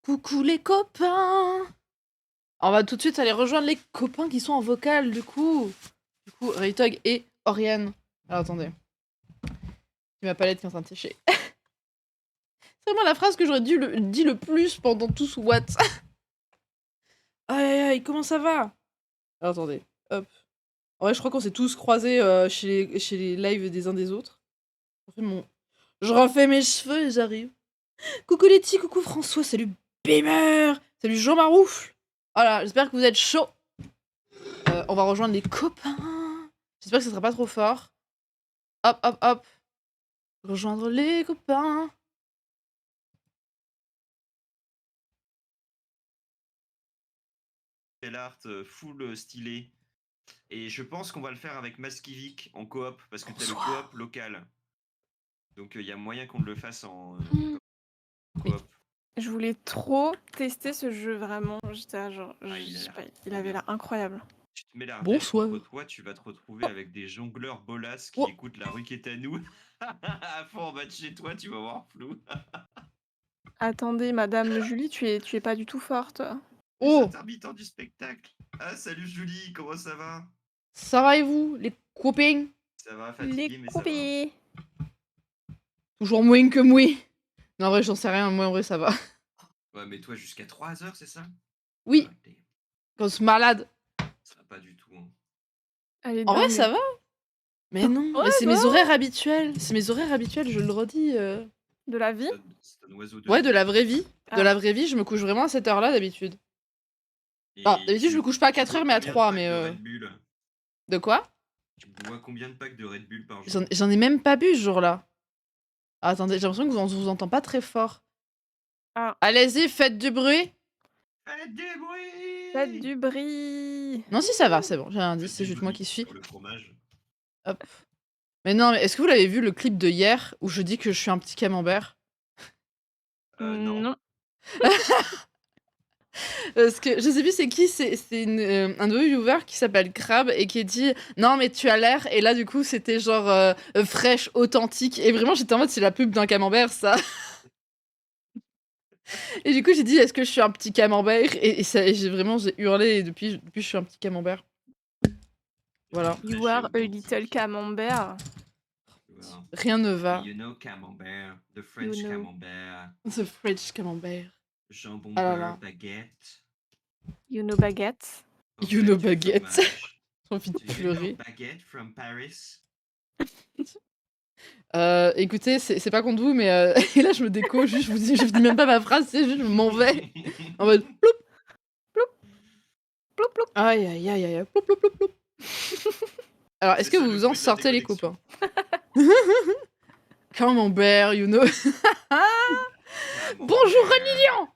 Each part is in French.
Coucou les copains! On va tout de suite aller rejoindre les copains qui sont en vocal, du coup. Raytog et Oriane. Alors attendez. C'est ma palette qui est en train de sécher. C'est vraiment la phrase que j'aurais dû dire le plus pendant tout ce what. Aïe aïe aïe, comment ça va? Alors attendez, hop. En vrai, je crois qu'on s'est tous croisés chez les lives des uns des autres. Je refais mes cheveux et j'arrive. Coucou Letty, coucou François, salut Beamer, salut Jean Maroufle. Voilà, j'espère que vous êtes chauds. On va rejoindre les copains. J'espère que ça sera pas trop fort. Hop, hop, hop. Rejoindre les copains. Art full stylé. Et je pense qu'on va le faire avec Maskivik en coop, parce que t'as le coop local. Donc il y a moyen qu'on le fasse en coop. Je voulais trop tester ce jeu, vraiment. J'étais là, genre, je sais pas, il avait l'air incroyable. Tu te mets la Bonsoir. contre toi, tu vas te retrouver avec des jongleurs bolas qui écoutent la rue qui est à nous. À fond en bas de chez toi, tu vas voir flou. Attendez, Madame Julie, tu es pas du tout forte. Les intermittents du spectacle. Ah, salut Julie, comment ça va? Ça va et vous, les copains? Ça va, fatigué, mais ça va. Toujours moins que moi. Non, en vrai, j'en sais rien, moi en vrai, ça va. Ouais, mais toi, jusqu'à 3h, c'est ça? Oui. Quand c'est malade. Ça va pas du tout. Hein. En vrai, ça va. Mais non, mais c'est mes horaires habituels. C'est mes horaires habituels, je le redis. De la vie? C'est un oiseau de Ouais, de la vraie vie. Ah. De la vraie vie, je me couche vraiment à cette heure-là d'habitude. Ah, d'habitude, je me couche pas à 4h, mais à 3, mais De quoi? Tu bois combien de packs de Red Bull par jour? J'en ai même pas bu ce jour-là. Ah, attendez, j'ai l'impression que on vous entend pas très fort. Ah. Allez-y, faites du bruit. Faites du bruit. Faites du bruit. Non, si ça va, c'est bon, j'ai rien dit, c'est juste moi qui suis. Le fromage. Hop. Mais non, mais est-ce que vous l'avez vu le clip de hier où je dis que je suis un petit camembert? Non. Parce que je sais plus c'est qui, c'est un nouveau viewer qui s'appelle Crab et qui dit non mais tu as l'air, et là du coup c'était genre fraîche, authentique, et vraiment j'étais en mode c'est la pub d'un camembert ça. Et du coup j'ai dit est-ce que je suis un petit camembert, et j'ai hurlé, et depuis je suis un petit camembert. Voilà. You are a little camembert. Rien ne va. You know camembert, the French camembert. The French camembert. Jambon beurre, baguette. You know baguette. You know baguette. J'ai envie de pleurer. Baguette from Paris. Écoutez, c'est pas contre vous, mais et là je me déco, juste je dis même pas ma phrase, c'est juste je m'en vais en mode ploup ploup ploup ploup. Aïe aïe aïe aïe ploup ploup ploup ploup. Alors est-ce que vous vous en sortez les copains? Camembert, you know. Bonjour Renilian.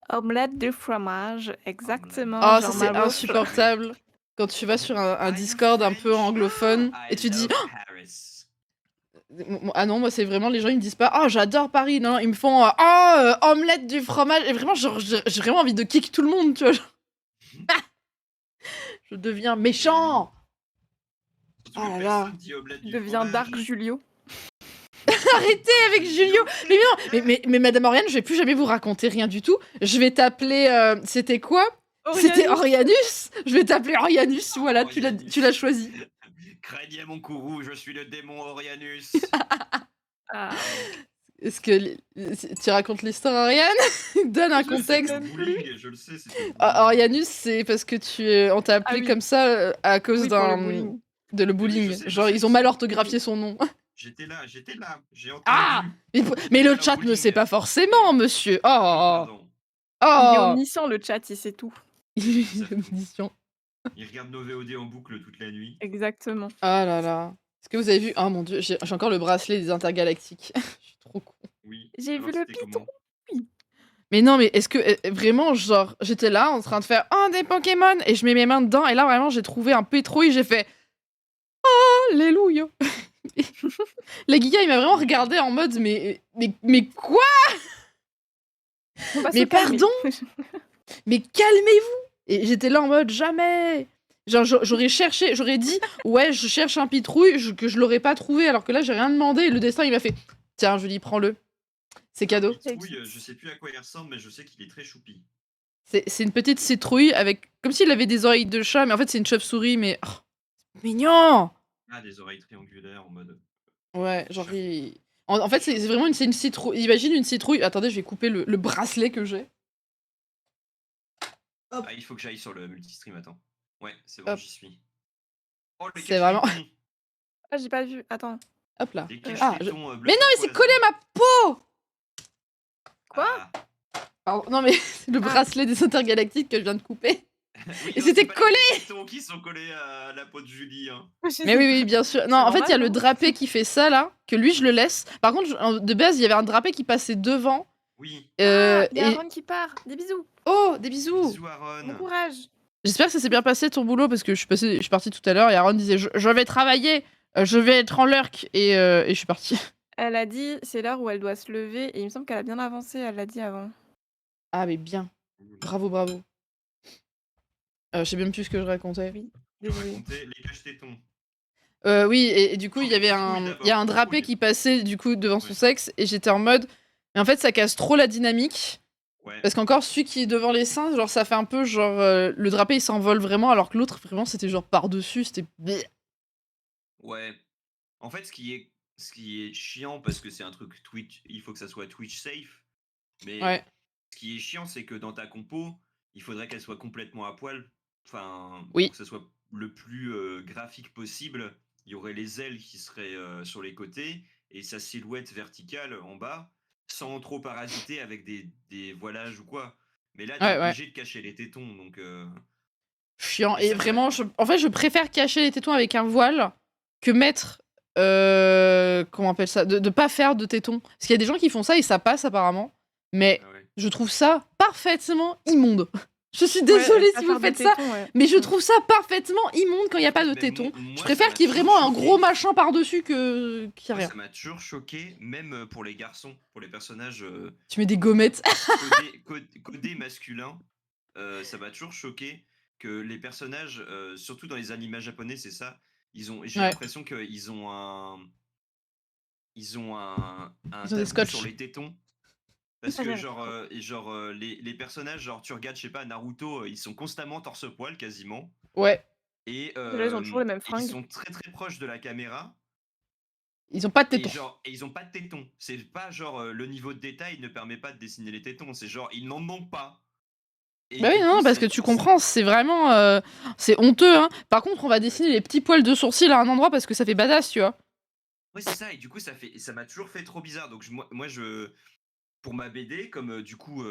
Omelette de fromage, exactement. Oh, ça c'est insupportable. Quand tu vas sur un Discord un peu anglophone et tu dis ah non, moi c'est vraiment les gens ils me disent pas oh j'adore Paris, non, ils me font omelette du fromage, et vraiment genre j'ai vraiment envie de kick tout le monde, tu vois. Je deviens méchant. Oh là là. Je deviens Dark Julio. Arrêtez avec Julio. Mais non, mais Madame Oriane, je vais plus jamais vous raconter rien du tout. Je vais t'appeler c'était quoi? C'était Orianus. Je vais t'appeler Orianus, voilà, tu l'as choisi. Craignez mon courroux, je suis le démon Orianus. Est-ce que tu racontes l'histoire, Oriane? Donne un contexte. Je le sais, Orianus, c'est parce que on t'a appelé comme ça à cause de le bullying. Genre ils ont mal orthographié son nom. J'étais là, j'ai entendu. Ah, mais le chat ne sait pas forcément, monsieur. Oh. Il est omniscient, le chat, il sait tout. Il est omniscient. Il regarde nos VOD en boucle toute la nuit. Exactement. Ah là là. Est-ce que vous avez vu? Oh mon dieu, j'ai encore le bracelet des intergalactiques. Je suis trop con. Oui. J'ai vu le pitrouille. Mais non, mais est-ce que vraiment, genre, j'étais là en train de faire des Pokémon et je mets mes mains dedans, et là vraiment j'ai trouvé un pétrouille, j'ai fait alléluia. La Giga il m'a vraiment regardé en mode mais quoi? Mais pardon. Mais calmez-vous. Et j'étais là en mode jamais. Genre j'aurais dit ouais je cherche un pitrouille, que je l'aurais pas trouvé, alors que là j'ai rien demandé, et le destin il m'a fait tiens Julie prends-le. C'est cadeau. Citrouille, je sais plus à quoi il ressemble, mais je sais qu'il est très choupi. C'est une petite citrouille avec. Comme s'il avait des oreilles de chat, mais en fait, c'est une chauve-souris, mais. Oh, c'est mignon! Ah, des oreilles triangulaires en mode. Ouais, genre. En fait, c'est vraiment une citrouille. Imagine une citrouille. Attendez, je vais couper le bracelet que j'ai. Ah, il faut que j'aille sur le multistream, attends. Ouais, c'est bon, Hop. j'y suis. Oh, les C'est vraiment. cache-tétons. Ah, j'ai pas vu. Attends. Hop là. Des Ah, cache-tétons bleu Mais non, il s'est collé à ma peau! Quoi? Ah. Pardon, non, mais c'est le bracelet des intergalactiques que je viens de couper. Oui, Et non, c'était c'est pas collé! les cache-tétons qui sont collés à la peau de Julie. Hein. Mais oui, oui, bien sûr. Non, en fait, il y a normal, le non drapé qui fait ça, là, que lui, je le laisse. Par contre, de base, il y avait un drapé qui passait devant. Oui. Ah, il y a et... Aaron qui part. Des bisous. Oh, des bisous! Bisous, Aaron. Bon courage. J'espère que ça s'est bien passé ton boulot, parce que je suis partie tout à l'heure et Aaron disait je vais travailler, je vais être en lurk, et je suis partie. Elle a dit c'est l'heure où elle doit se lever et il me semble qu'elle a bien avancé, elle l'a dit avant. Ah, mais bien. Bravo, bravo. Je sais même plus ce que je racontais. Oui, Je désolée. racontais les cache-tétons. Oui, et du coup, il y avait il y a un drapé qui passait du coup devant son sexe, et j'étais en mode. Mais en fait, ça casse trop la dynamique. Ouais. Parce qu'encore, celui qui est devant les seins, genre, ça fait un peu genre. Le drapé il s'envole vraiment, alors que l'autre, vraiment, c'était genre par-dessus, c'était. Ouais. En fait, ce qui est chiant, parce que c'est un truc Twitch, il faut que ça soit Twitch safe. Mais Ouais. ce qui est chiant, c'est que dans ta compo, il faudrait qu'elle soit complètement à poil. Enfin, Oui. pour que ça soit le plus graphique possible. Il y aurait les ailes qui seraient sur les côtés et sa silhouette verticale en bas, sans trop parasiter avec des voilages ou quoi. Mais là, t'es Ouais, ouais. obligé de cacher les tétons, donc. Chiant. Et Et ça, vraiment, en fait, je préfère cacher les tétons avec un voile que mettre. Comment on appelle ça, de pas faire de tétons. Parce qu'il y a des gens qui font ça et ça passe apparemment. Mais Ah ouais. je trouve ça parfaitement immonde. Je suis désolée si vous faites ça, mais je trouve ça parfaitement immonde quand il n'y a pas de Mais tétons. moi, Je préfère ça m'a qu'il y ait vraiment toujours un choqué. gros machin par-dessus qu'il n'y ait Moi, rien. ça m'a toujours choqué, même pour les garçons, pour les personnages Tu mets des gommettes. codés masculins. Ça m'a toujours choqué que les personnages, surtout dans les animés japonais, c'est ça. J'ai Ouais. l'impression qu'ils ont Ils ont des tabou scotch. sur les tétons. Parce que les personnages, genre tu regardes, je sais pas, Naruto, ils sont constamment torse-poil quasiment. Ouais. Déjà, Et ils ont toujours les mêmes ils fringues. sont très très proches de la caméra. Ils ont pas de Et, tétons. et ils ont pas de tétons. C'est pas genre le niveau de détail ne permet pas de dessiner les tétons. C'est genre ils n'en manquent pas. Et Bah oui, du non, coup, parce que tu comprends, c'est vraiment. C'est honteux, hein. Par contre, on va dessiner les petits poils de sourcils à un endroit parce que ça fait badass, tu vois. Ouais, c'est ça. Et du coup, ça m'a toujours fait trop bizarre. Donc moi, pour ma BD, comme du coup,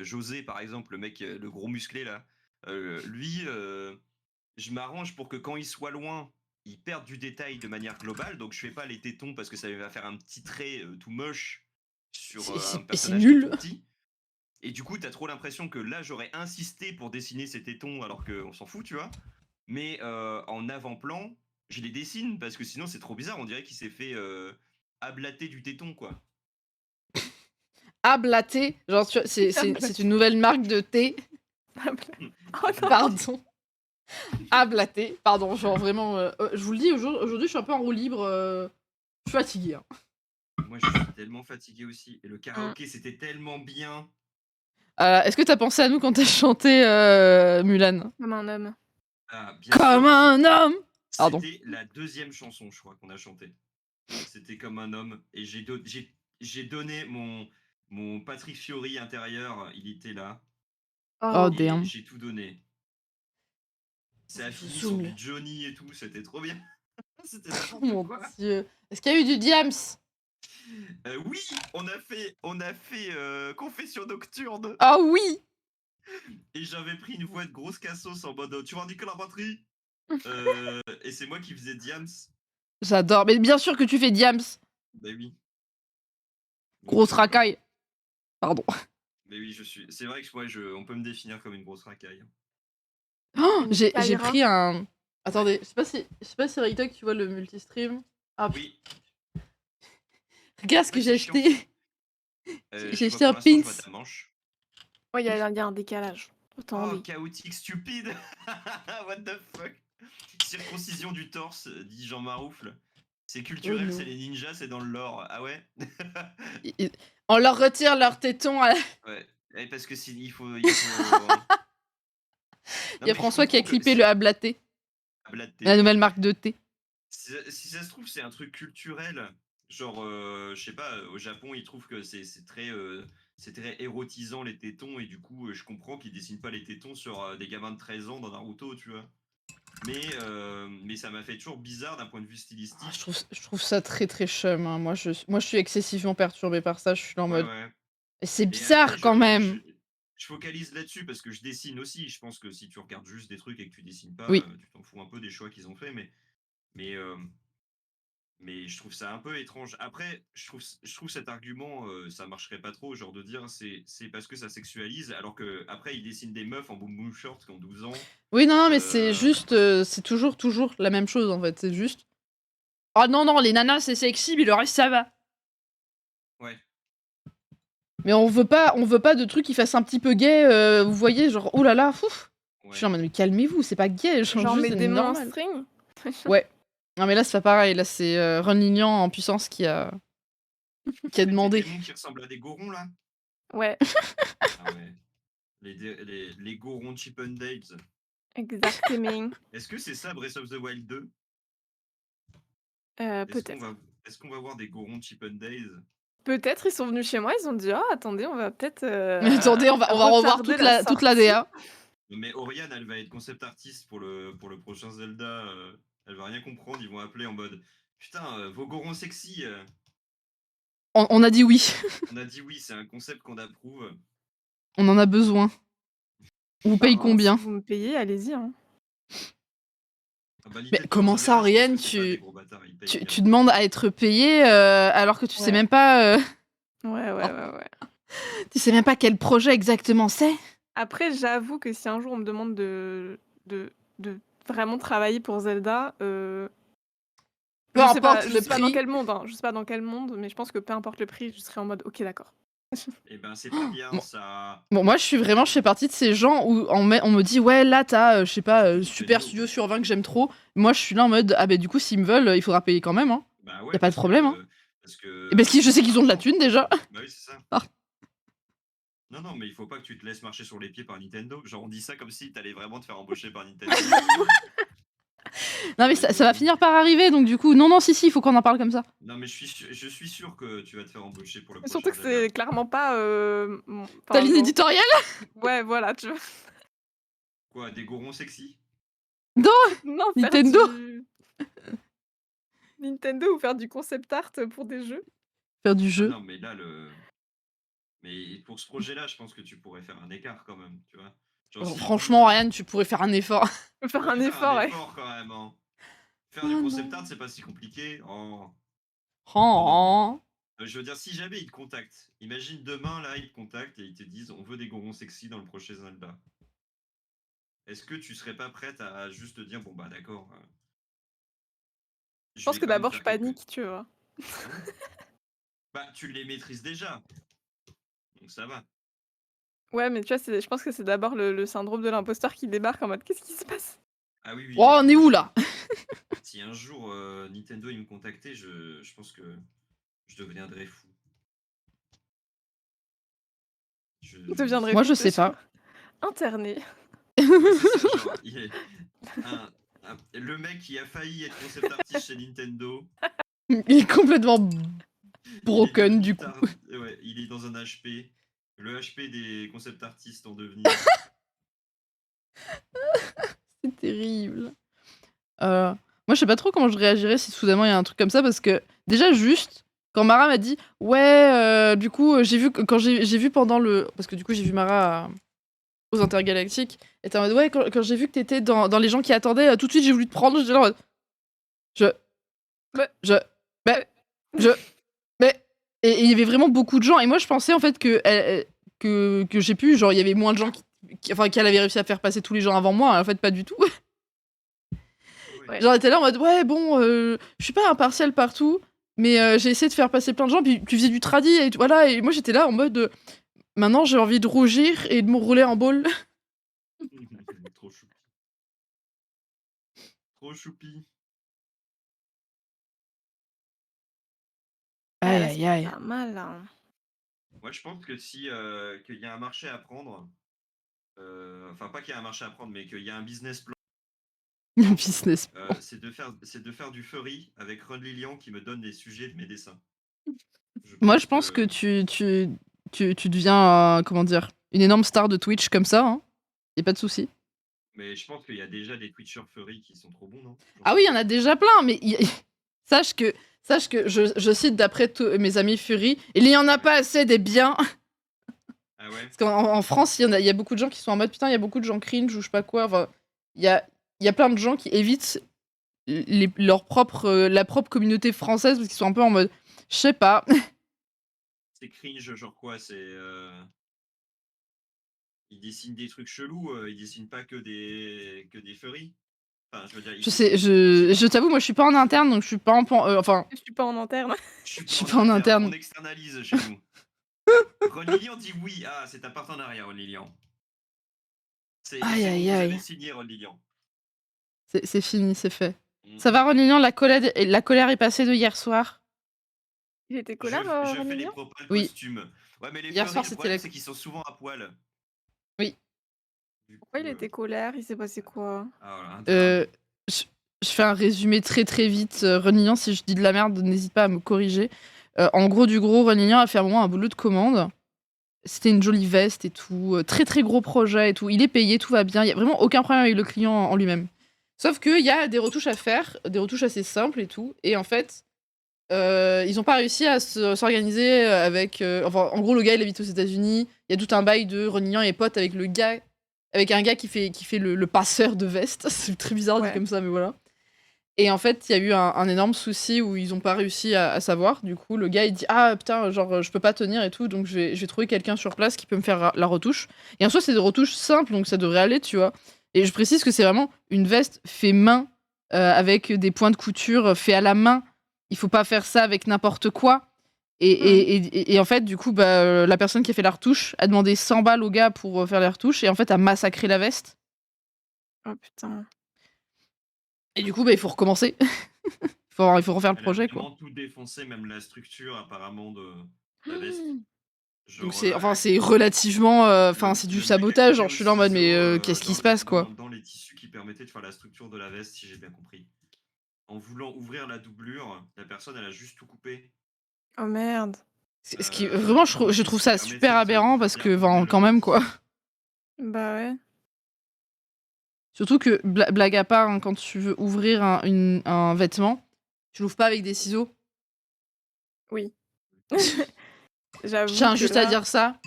José par exemple, le mec, le gros musclé là, lui, je m'arrange pour que quand il soit loin, il perde du détail de manière globale. Donc je fais pas les tétons parce que ça va faire un petit trait tout moche sur Et c'est un personnage qui est nul. tout petit. Et du coup, t'as trop l'impression que là, j'aurais insisté pour dessiner ces tétons alors qu'on s'en fout, tu vois. Mais en avant-plan, je les dessine parce que sinon, c'est trop bizarre. On dirait qu'il s'est fait ablater du téton, quoi. Ablaté, genre tu vois, c'est une nouvelle marque de thé. Oh non. Pardon. Ablaté, pardon, genre vraiment. Je vous le dis, aujourd'hui, je suis un peu en roue libre. Je suis fatiguée. Hein. Moi, je suis tellement fatigué aussi. Et le karaoké, c'était tellement bien. Est-ce que t'as pensé à nous quand t'as chanté Mulan? Comme un homme. Ah, bien Comme sûr, un homme. Pardon. C'était la deuxième chanson, je crois, qu'on a chantée. C'était comme un homme. Et j'ai donné mon Patrick Fiori intérieur. Il était là. Oh Oh, Et damn. j'ai tout donné. Ça a Je fini zoome. sur du Johnny et tout. C'était trop bien. C'était Oh n'importe mon quoi. dieu. Est-ce qu'il y a eu du Diams? Oui, on a fait confession nocturne. Ah oui. Et j'avais pris une voix de grosse cassos en mode tu vas indiquer la batterie. Et c'est moi qui faisais Diams. J'adore. Mais bien sûr que tu fais Diams. Bah oui. Donc, Grosse racaille. Pardon. Mais oui, c'est vrai que on peut me définir comme une grosse racaille. Oh, Une j'ai caillera. pris un. Attendez, je sais pas si Raytok, tu vois le multistream. Ah, Oui. regarde ce que j'ai C'est acheté. J'ai acheté un pins. Ouais, il y a un décalage. Autant Oh, oui. chaotique stupide. What the fuck. Circoncision du torse, dit Jean Maroufle. C'est culturel, Oh non. c'est les ninjas, c'est dans le lore. Ah ouais. On leur retire leurs tétons. Ouais, parce que il faut Il non y a mais je François qui a comprends que clippé le Ablaté, Ablaté, la ouais. nouvelle marque de thé. Si ça se trouve, c'est un truc culturel. Genre, je sais pas, au Japon, ils trouvent que c'est très érotisant les tétons, et du coup, je comprends qu'ils dessinent pas les tétons sur des gamins de 13 ans dans Naruto, tu vois. Mais ça m'a fait toujours bizarre d'un point de vue Ah, stylistique. je trouve ça très très chum, hein. Moi, je suis excessivement perturbée par ça. Je suis là en Ouais, mode. ouais. C'est Et après, bizarre quand même. je focalise là-dessus parce que je dessine aussi. Je pense que si tu regardes juste des trucs et que tu dessines pas, Oui. tu t'en fous un peu des choix qu'ils ont fait, mais, euh, mais je trouve ça un peu étrange. Après, je trouve cet argument, ça marcherait pas trop, genre de dire c'est parce que ça sexualise, alors que après ils dessinent des meufs en boom boom short qui ont 12 ans. Oui, non, mais c'est Euh, juste. C'est toujours la même chose en fait. C'est juste. Oh non, non, les nanas c'est sexy, mais le reste ça va. ouais, Mais on veut pas de trucs qui fassent un petit peu gay, vous voyez, genre, oh là là, fouf. Je suis en ouais. mode, mais calmez-vous, c'est pas gay, Genre juste mes c'est démons en normal. string. Ouais. Non, mais là, c'est pas pareil, là, c'est Ron Lignan en puissance qui a Mais tes demandé. démons qui ressemblent à des gorons là? Ouais, Ah ouais. Les gorons Chip and Dales. exactement. Est-ce que c'est ça Breath of the Wild 2? Est-ce qu'on Peut-être. va, est-ce qu'on va voir des gorons Chip and Dales? Peut-être ils sont venus chez moi, ils ont dit oh attendez on va peut-être Attendez, on va revoir retarder la toute la sortie. DA. Non, mais Oriane, elle va être concept artiste pour le prochain Zelda. Elle va rien comprendre. Ils vont appeler en mode putain, vos gorons sexy. On a dit oui. On a dit oui, c'est un concept qu'on approuve. On en a besoin. On vous paye Enfin, si combien? vous me payez, allez-y. Hein. Ah bah, Mais Nintendo en comment ça, général, je pense Oriane, que c'est pas des gros bâtards. Ils payent bien. tu demandes à être payé alors que tu sais Ouais. même pas. Ouais, Oh, ouais. tu sais même pas quel projet exactement c'est. Après, j'avoue que si un jour on me demande de vraiment travailler pour Zelda, Peu importe je le sais pas dans prix. quel monde, hein, je sais pas dans quel monde, mais je pense que peu importe le prix, je serai en mode ok d'accord. Eh ben, c'est pas bien Bon, ça. bon, moi, je fais partie de ces gens où on me dit, ouais, là, t'as, je sais pas, C'était Super Nintendo. Studio sur 20 que j'aime trop. Moi, je suis là en mode, ah, bah, du coup, s'ils me veulent, il faudra payer quand même, hein. Bah Y a ouais, pas de problème, hein. parce Et parce que que je ça sais fait de qu'ils ont de la l'argent. thune déjà. Bah oui, c'est ça. Ah. Non, non, mais il faut pas que tu te laisses marcher sur les pieds par Nintendo. Genre, on dit ça comme si t'allais vraiment te faire embaucher par Nintendo. Non, mais ça va finir par arriver, donc du coup, non, non, si, il faut qu'on en parle comme ça. Non, mais je suis sûr que tu vas te faire embaucher pour le Surtout prochain que Zelda. c'est clairement pas Ta enfin ligne genre éditoriale. ouais voilà tu vois. Quoi, des gorons sexy? Non, Non faire Nintendo. du Nintendo ou faire du concept art pour des jeux. Faire du Ah jeu. non, mais là, Mais pour ce projet-là, je pense que tu pourrais faire un écart quand même, tu vois. Genre, Bon, s'ils franchement, disent, Ryan, tu pourrais faire un effort. Faire un pourrais faire un effort ouais. effort quand même, hein. Faire du Oh concept art, non. c'est pas si compliqué. Oh. Non, non, mais Oh. je veux dire, si jamais ils te contactent, imagine demain, là, ils te contactent et ils te disent, on veut des gorons sexy dans le prochain Zelda. Est-ce que tu serais pas prête à juste te dire, bon, bah d'accord, Je je pense vais que quand même d'abord je faire quelques. panique tu vois. Ah ouais? Bah, tu les maîtrises déjà, donc ça va. Ouais mais tu vois je pense que c'est d'abord le syndrome de l'imposteur qui débarque en mode qu'est-ce qui se passe? Ah oui, oui, Oh, on est moi, où là? si un jour Nintendo il me contactait, je pense que je deviendrais fou. Je Je dis deviendrais Moi, fou je t'es sais sûr? pas. Interné. Ouais, c'est ça, genre, le mec qui a failli être concept artiste chez Nintendo, Il est complètement il est broken devenu du coup. tard, ouais, il est dans un HP, le HP des concept artistes en devenir. C'est terrible. Moi, je sais pas trop comment je réagirais si soudainement il y a un truc comme ça parce que déjà juste quand Mara m'a dit ouais, du coup j'ai vu quand j'ai vu pendant le parce que du coup j'ai vu Mara aux Intergalactiques et t'es en mode ouais quand j'ai vu que t'étais dans les gens qui attendaient tout de suite j'ai voulu te prendre j'étais là en mode je Bah, je mais je mais et il y avait vraiment beaucoup de gens et moi je pensais en fait que j'ai pu genre il y avait moins de gens enfin qu'elle avait réussi à faire passer tous les gens avant moi en fait pas du tout. Ouais. Ouais. Genre, elle était là en mode, ouais, bon, je suis pas impartial partout, mais j'ai essayé de faire passer plein de gens, puis tu faisais du tradi, et voilà, et moi j'étais là en mode, maintenant j'ai envie de rougir et de me rouler en boule. Trop choupi. Trop choupi. Ah Aïe, là aïe, c'est aïe. pas mal hein. Moi, je pense que si qu'il y a un marché à prendre, enfin pas qu'il y a un marché à prendre, mais qu'il y a un business plan, Le business. c'est de faire du furry avec Ron Lilian qui me donne les sujets de mes dessins. Moi, je pense que tu deviens, comment dire, une énorme star de Twitch comme ça, hein. Y a pas de souci. Mais je pense qu'il y a déjà des Twitchers furry qui sont trop bons, non? Ah oui, il y en a déjà plein, mais sache que, je cite d'après mes amis Fury, il y en a pas assez des biens. Ah ouais? Parce qu'en France, il y a beaucoup de gens qui sont en mode putain, il y a beaucoup de gens cringe ou je sais pas quoi. Enfin, il y a plein de gens qui évitent leur propre, la propre communauté française parce qu'ils sont un peu en mode, je sais pas. C'est cringe, genre quoi? Ils dessinent des trucs chelous, ils dessinent pas que des furries. Enfin, je veux dire, Je sais, je t'avoue, moi je suis pas en interne donc je suis pas enfin, Je suis pas en interne. je je suis pas en interne. on externalise chez nous. Ron Lilian dit oui. Ah, c'est un partenariat, Ron Lilian. C'est Aïe bon, aïe vous avez aïe. signé, Ron Lilian. C'est fini, c'est fait. Mm. Ça va, Ronignan, la colère est passée de hier soir. Il était Je, colère, je fais les Ronignan? propos de Oui. costume. Ouais, mais les Hier furries, soir, le c'était problème, c'est qu'ils sont souvent à poil. Oui. Du Pourquoi coup, il était colère? Il s'est passé quoi? ah, voilà, un drame. Je, je fais un résumé très très vite. Ronignan, si je dis de la merde, n'hésite pas à me corriger. En gros, du gros, Ronignan a fait à un moment un boulot de commande. C'était une jolie veste et tout. Très très gros projet et tout. Il est payé, tout va bien. Il y a vraiment aucun problème avec le client en lui-même. Sauf qu'il y a des retouches à faire, des retouches assez simples et tout. Et en fait, ils ont pas réussi à s'organiser avec. Enfin, en gros, le gars, il habite aux États-Unis. Il y a tout un bail de Ronignan et pote avec le gars. Avec un gars qui fait le passeur de veste. C'est très bizarre dit Ouais. comme ça, mais voilà. Et en fait, il y a eu un énorme souci où ils ont pas réussi à savoir. Du coup, le gars, il dit ah putain, genre, je peux pas tenir et tout. Donc, je vais trouver quelqu'un sur place qui peut me faire la retouche. Et en soi, c'est des retouches simples, donc ça devrait aller, tu vois. Et je précise que c'est vraiment une veste fait main, avec des points de couture fait à la main. Il faut pas faire ça avec n'importe quoi. Et en fait, du coup, bah, la personne qui a fait la retouche a demandé 100 balles au gars pour faire la retouche. Et en fait, a massacré la veste. Oh putain. Et du coup, bah, il faut recommencer. Il faut refaire le Elle a projet, quoi. vraiment tout défoncé, même la structure apparemment de la veste. Donc Genre, c'est relativement, c'est du le mec a sabotage. coupé Genre, au je suis là en mode, mais ciseau qu'est-ce qui se passe, quoi? dans les tissus qui permettaient de faire la structure de la veste, si j'ai bien compris. En voulant ouvrir la doublure, la personne, elle a juste tout coupé. Oh merde. Ce qui, vraiment, je trouve ça super aberrant parce que, quand même, quoi. Bah ouais. Surtout que, blague à part, hein, quand tu veux ouvrir un vêtement, tu l'ouvres pas avec des ciseaux. Oui. Je J'avoue tiens que juste à là... dire ça.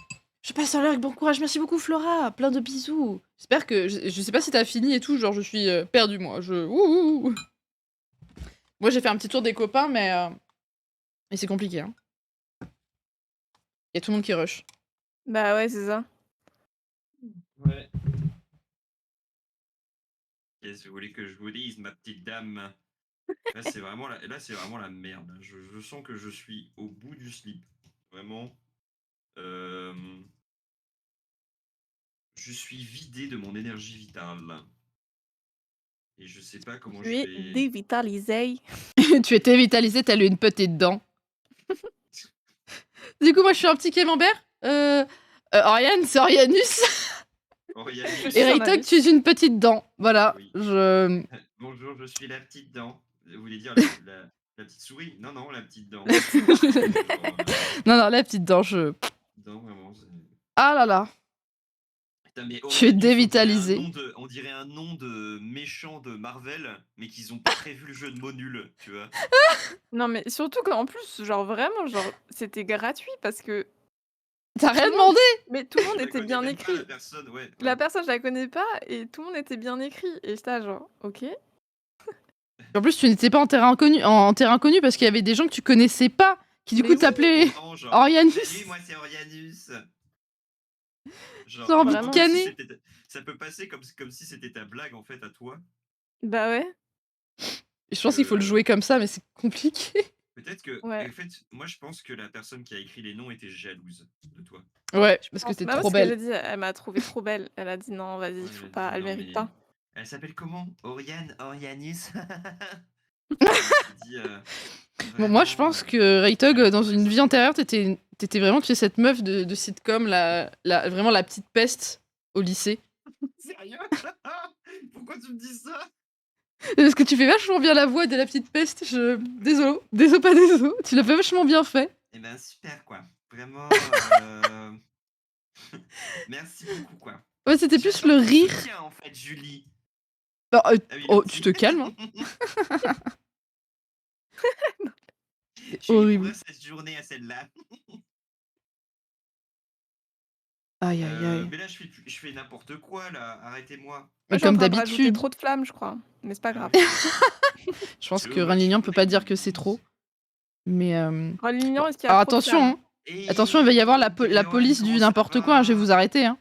Je passe à l'heure avec bon courage. Merci beaucoup, Flora. Plein de bisous. J'espère que. Je sais pas si t'as fini et tout. Genre, je suis perdue, moi. Ouh. Moi, j'ai fait un petit tour des copains, mais c'est compliqué, hein. Y a tout le monde qui rush. Bah ouais, c'est ça. Ouais. Qu'est-ce que vous voulez que je vous dise, ma petite dame? Là, c'est vraiment la merde. Je sens que je suis au bout du slip. Vraiment. Je suis vidé de mon énergie vitale. Et je sais pas comment Tu je es vais. dévitalisé. Tu étais vitalisé, t'as eu une petite dent. Du coup, moi, je suis un petit camembert. Oriane, c'est Orianus. Orianus. Et Raytok, tu es une petite dent. Voilà. Oui. Je. Bonjour, je suis la petite dent. Vous voulez dire la petite souris? Non, non, la petite dent. La petite dent. Non, la petite dent, je. Non, vraiment. Ah là là. Putain, mais Tu es Orianus, dévitalisé. on dirait un nom de méchant de Marvel, mais qu'ils ont pas prévu le jeu de mots nuls, tu vois. Non mais surtout qu'en plus, genre vraiment, genre c'était gratuit parce que... T'as rien demandé. Mais tout le monde Je la était connais bien même pas, écrit. la personne, ouais. La personne, je la connais pas et tout le monde était bien écrit. Et j'étais genre, ok. En plus, tu n'étais pas en terrain inconnu, parce qu'il y avait des gens que tu connaissais pas qui du Mais coup oui. t'appelaient Vraiment, genre, Orianus. Salut, moi c'est Orianus. Genre, J'ai envie de Vraiment. canner. ça peut passer comme si c'était ta blague en fait à toi. Bah ouais. Je pense qu'il faut le jouer comme ça, mais c'est compliqué. Peut-être que, Ouais. en fait, moi je pense que la personne qui a écrit les noms était jalouse de toi. Ouais, parce que t'es Bah, trop parce qu'elle a belle. dit, elle m'a trouvée trop belle. Elle a dit non, vas-y, Ouais, faut elle a pas, dit, elle non, mérite mais pas. elle s'appelle comment? Orianus. Je me suis dit, Bon, moi, je vraiment, pense que Raytog, elle est dans une mauvaise. vie antérieure, t'étais vraiment, tu sais, cette meuf de sitcom, vraiment la petite peste au lycée. Sérieux? Pourquoi tu me dis ça? Parce que tu fais vachement bien la voix de la petite peste. Désolé, pas désolé. Tu l'as fait vachement bien fait. Eh ben super quoi. Vraiment, merci beaucoup quoi. Ouais, c'était plus J'attends le ton rire. soutien en fait, Julie. Bah, Ah oui, le oh, tu petit. te calmes, hein. C'est Julie horrible. pourrait cette journée à celle-là. Aïe, aïe, aïe. Mais là, je fais n'importe quoi là. Arrêtez-moi. Moi, Mais je suis en comme train de rajouter d'habitude, trop de flammes, je crois. Mais c'est pas Ah grave. oui. je pense Too que much Lignan peut pas dire que flames. c'est trop. Mais Relignon, bon. est-ce qu'il y a Alors trop de attention, flammes? hein. Attention, il va y avoir la Cariohan, police du comment ça n'importe quoi, hein. Je vais va? vous arrêter, hein.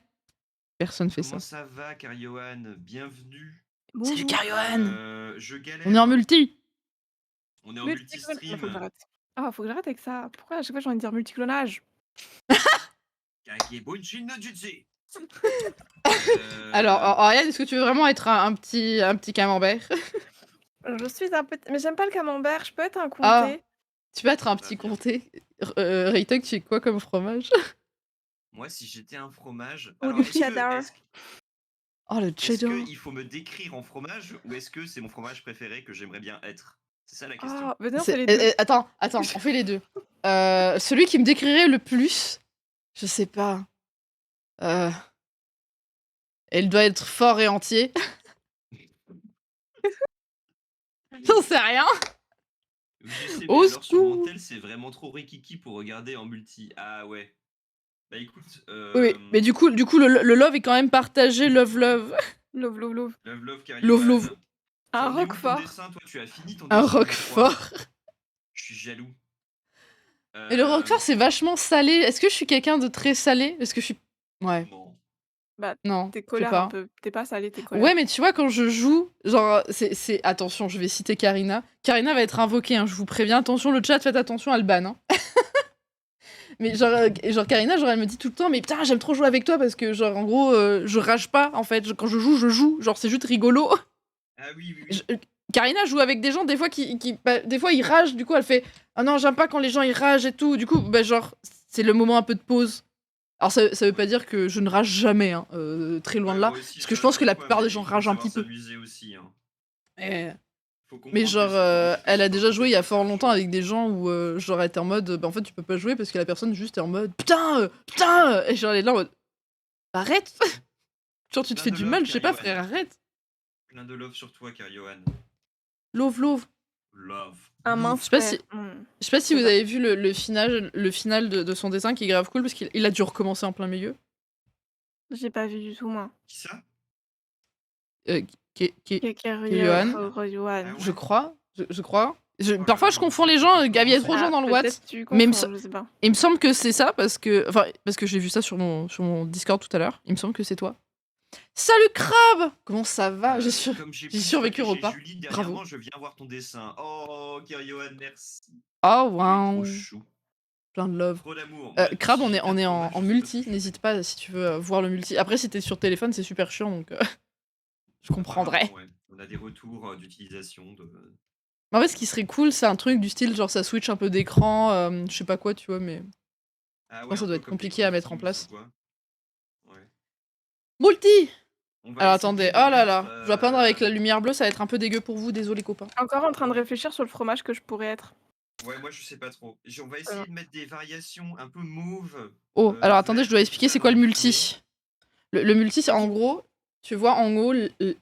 Personne fait ça. Comment ça va, Cariohan? Bienvenue. Salut Bonjour. Cariohan. Je On est en galère. multi. On est en Multiclonage. Faut que multi-stream. j'arrête. Ah, faut que j'arrête avec ça. Pourquoi à chaque fois j'ai envie de dire multiclonage? Kakebonshin no Jutsu. Alors, Ariane, est-ce que tu veux vraiment être un petit camembert? Je suis un peu. Mais j'aime pas le camembert, je peux être un Ah, comté. tu peux être un Bah, petit bien. comté. Raytog, tu es quoi comme fromage? Moi, si j'étais un fromage. Ou Alors, du cheddar. Oh, le est-ce cheddar. qu'il faut me décrire en fromage ou est-ce que c'est mon fromage préféré que j'aimerais bien être? C'est ça la question. Ah, mais non, c'est les deux. Attends, on fait les deux. Celui qui me décrirait le plus, je sais pas. Elle doit être fort et entier. J'en sais rien. Oui, je sais, mais Au alors sur mon secours. tel, c'est vraiment trop rikiki pour regarder en multi. Ah ouais. Bah écoute, Oui, mais du coup, le love est quand même partagé, love. Love, love, love. love love Love, Cariohan. Un T'en es où ton roquefort. dessin? Toi, tu as fini ton un dessin, je crois. roquefort. Je suis jaloux. Et le roquefort, c'est vachement salé. Est-ce que je suis quelqu'un de très salé? Est-ce que je suis... Ouais, Non. Bah, non, t'es je sais colère un pas. peu. T'es pas salé, t'es colère. Ouais, mais tu vois, quand je joue, genre, c'est... Attention, je vais citer Karina. Karina va être invoquée, hein, je vous préviens. Attention, le chat, faites attention à le ban. Hein. Mais genre, Karina, genre, elle me dit tout le temps, mais putain, j'aime trop jouer avec toi parce que, genre, en gros, je rage pas, en fait. Quand je joue, je joue. Genre, c'est juste rigolo. Ah oui, oui, oui. Karina joue avec des gens, des fois, des fois, ils ragent, du coup, elle fait « Ah non, j'aime pas quand les gens, ils ragent et tout. » Du coup, bah, genre, c'est le moment un peu de pause. Alors, ça veut pas dire que je ne rage jamais, hein, très loin de Ouais, là. moi aussi, Parce je que je rage pense que des la fois, plupart mais des il gens faut ragent un savoir petit peu. s'amuser aussi. Hein. Eh. Faut Mais comprendre genre, que c'est pour elle a pas déjà pour joué il y a fort faire longtemps chaud. avec des gens où, genre, elle était en mode bah, en fait, tu peux pas jouer parce que la personne juste est en mode putain, putain. Et genre, elle est là en mode arrête. Genre, tu te Plein fais de du love, mal, je sais pas, frère, Cariohan. arrête. Plein de love sur toi, Cariohan. Love, love. Love. Un Je mince sais pas si, père. je sais pas si C'est vous ça. avez vu le final de son dessin qui est grave cool parce qu'il a dû recommencer en plein milieu. J'ai pas vu du tout, moi. Qui ça? Euh, Kekerio, Yohan, Ah je ouais? crois. Je crois. Oh là Parfois, là, je moi confonds aussi, les ça gens. fait Il y a trop de gens Ah, dans le Watt. peut-être tu Mais confonds, je sais pas. il me semble que c'est ça parce que j'ai vu ça sur mon Discord tout à l'heure. Il me semble que c'est toi. Salut Crabe! Comment ça va? Comme j'ai J'ai pu survécu stalker au chez repas. Julie Bravo. dernièrement, je viens voir ton dessin. Oh, Cariohan, merci. Oh Tu es trop wow. chou. Plein de love. Trop d'amour. Moi, Crabe, si on est, j'étais on un est fromage, en je sais pas ce que multi. je N'hésite ferais. pas si tu veux voir le multi. Après, si t'es sur téléphone, c'est super chiant donc je comprendrais. Apparemment, ouais. On a des retours d'utilisation de. Mais en fait, ce qui serait cool, c'est un truc du style genre ça switch un peu d'écran, je sais pas quoi, tu vois, mais Ah je ouais, pense que un ça doit peu être comme compliqué à l'écran mettre en Teams ou place. quoi. Ouais. Multi! On va Alors essayer attendez, de oh là mettre. là, je dois peindre avec la lumière bleue, ça va être un peu dégueu pour vous, désolé copains. Encore en train de Ouais. réfléchir sur le fromage que je pourrais être. Ouais, moi je sais pas trop. On va essayer de mettre des variations un peu mauve, Oh, alors attendez, je verte dois et tout expliquer ça c'est dans quoi le les filets. multi. Le multi, c'est en Ok. gros, tu vois en haut,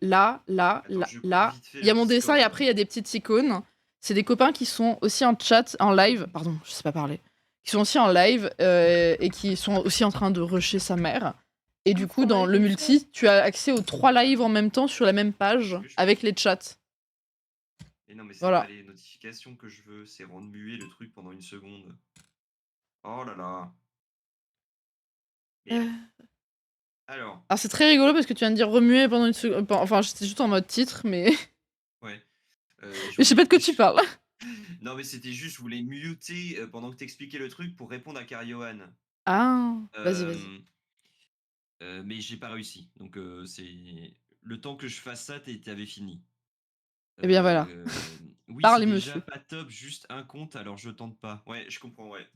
là, Attends, je coupe là, vite fait il y a le mon dessin et Discord. après il y a des petites icônes. C'est des copains qui sont aussi en chat, en live, pardon, je sais pas parler, qui sont aussi en live et qui sont aussi en train de rusher sa mère. Et du coup, dans Fromage le de multi, tu as accès aux 3 lives en même temps sur la même page Est-ce que je peux- avec les chats. Mais non, mais c'est pas Voilà. les notifications que je veux, c'est rendre muet le truc pendant une seconde. Oh là là. Merde. Alors, Alors c'est très rigolo parce que tu viens de dire remuer pendant une seconde. Enfin, j'étais juste en mode titre, mais ouais. je sais pas de quoi tu parles. Non, mais c'était juste, je voulais muter pendant que t'expliquais le truc pour répondre à Cariohan. Ah, vas-y. Mais j'ai pas réussi. Donc, c'est le temps que je fasse ça, t'avais fini. Eh bien voilà. Oui, Parlez, c'est déjà monsieur. pas top, juste un compte, alors je tente pas. Ouais, je comprends, ouais.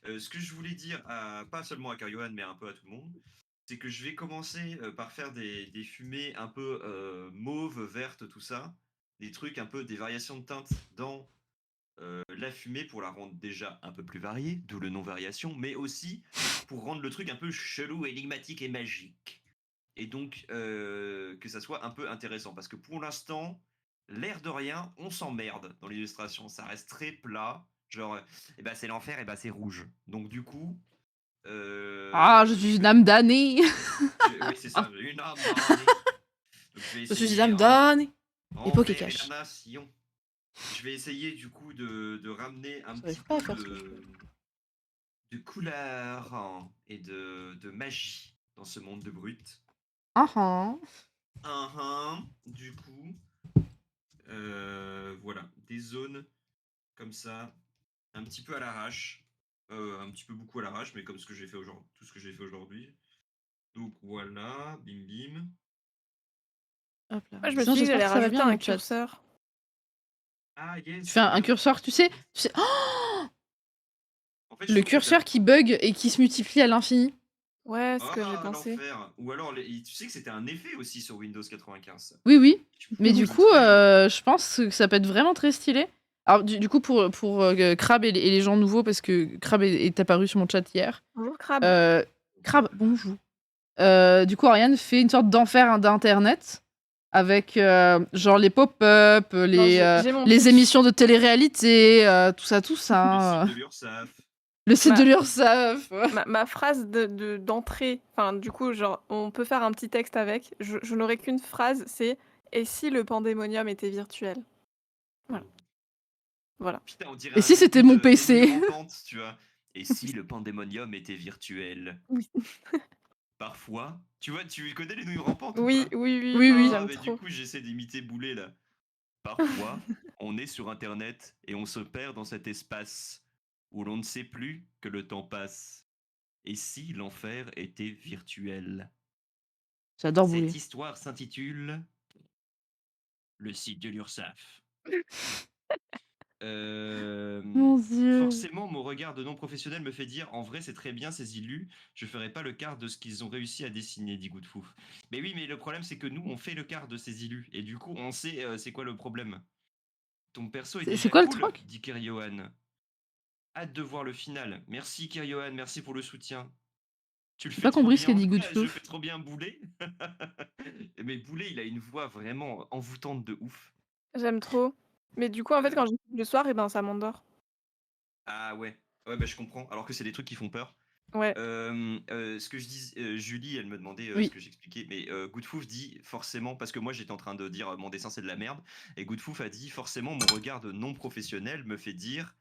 Ce que je voulais dire, pas seulement à Karyohan, mais un peu à tout le monde, c'est que je vais commencer par faire des fumées un peu mauve, verte, tout ça. Des trucs un peu, des variations de teintes dans la fumée pour la rendre déjà un peu plus variée, d'où le nom variation, mais aussi pour rendre le truc un peu chelou, énigmatique et magique. Et donc que ça soit un peu intéressant. Parce que pour l'instant, l'air de rien, on s'emmerde dans l'illustration. Ça reste très plat. Genre, eh ben c'est l'enfer, et ben c'est rouge. Donc du coup, Ah, je suis une âme damnée. oui, c'est ça, une âme damnée. Donc je vais Je suis une essayer âme damnée. Et envers la Pokécash. nation. Je vais essayer du coup de ramener un petit J'arrive pas peu à faire ce que je veux. de couleur hein, et de magie dans ce monde de brut. Ah. Du coup, voilà, des zones comme ça, un petit peu à l'arrache, un petit peu beaucoup à l'arrache, mais comme ce que j'ai fait aujourd'hui, tout ce que j'ai fait aujourd'hui. Donc voilà, bim bim. Hop là. Moi, je me Sinon, suis dit que j'espère j'allais que ça va rajouter bien dans un le chat. curseur. Ah yes, Tu fais un bien. curseur, tu sais. Oh, En fait, je le trouve que curseur qui bug et qui se multiplie à l'infini. Ouais, c'est ce que j'ai Ah, pensé. l'enfer. Ou alors, tu sais que c'était un effet aussi sur Windows 95. Oui, oui. Tu Mais pouvais du coup, filtrer, je pense que ça peut être vraiment très stylé. Alors, du coup, pour Crab et les gens nouveaux, parce que Crab est apparu sur mon chat hier. Bonjour, Crabe. Crab, bonjour. Du coup, Ariane fait une sorte d'enfer d'internet avec genre les pop-up, j'ai mon les pitch. émissions de télé-réalité, tout ça, tout le ça. site de l'URSSAF. Le site de Ma- l'URSSAF. Ma phrase d'entrée, enfin, du coup, genre, on peut faire un petit texte avec. Je n'aurai qu'une phrase, c'est « Et si le pandémonium était virtuel ?» Voilà. Putain, on dirait Et un si début c'était mon des nouilles PC? rampantes, tu vois. Et si le pandémonium était virtuel? Oui. Parfois. Tu vois, tu connais les nouilles rampantes ou Oui, pas? oui, Oui, oui. j'aime Mais trop. du coup, j'essaie d'imiter Boulet là. Parfois, on est sur Internet et on se perd dans cet espace où l'on ne sait plus que le temps passe. Et si l'enfer était virtuel? J'adore Cette Boulet. histoire s'intitule Le site de l'URSSAF. Mon Dieu. Forcément, mon regard de non-professionnel me fait dire en vrai, c'est très bien ces illus, je ferai pas le quart de ce qu'ils ont réussi à dessiner, dit Goodfouf. Mais oui, mais le problème, c'est que nous, on fait le quart de ces illus, et du coup, on sait c'est quoi le problème. Ton perso est C'est déjà quoi le cool, truc? dit Kiryohan. Hâte de voir le final. Merci Kiryohan, merci pour le soutien. Tu le J'ai fais pas trop compris ce qu'a bien. dit Je Goodfoof. fais trop bien Boulet. Mais Boulet, il a une voix vraiment envoûtante de ouf. J'aime trop. Mais du coup, en fait, quand j'écoute le soir, et ben, ça m'endort. Ah ouais, ouais bah, je comprends. Alors que c'est des trucs qui font peur. Ouais. Ce que je dis, Julie, elle me demandait ce Oui. que j'expliquais, mais Goodfouf dit forcément, parce que moi j'étais en train de dire mon dessin c'est de la merde, et Goodfouf a dit forcément mon regard de non professionnel me fait dire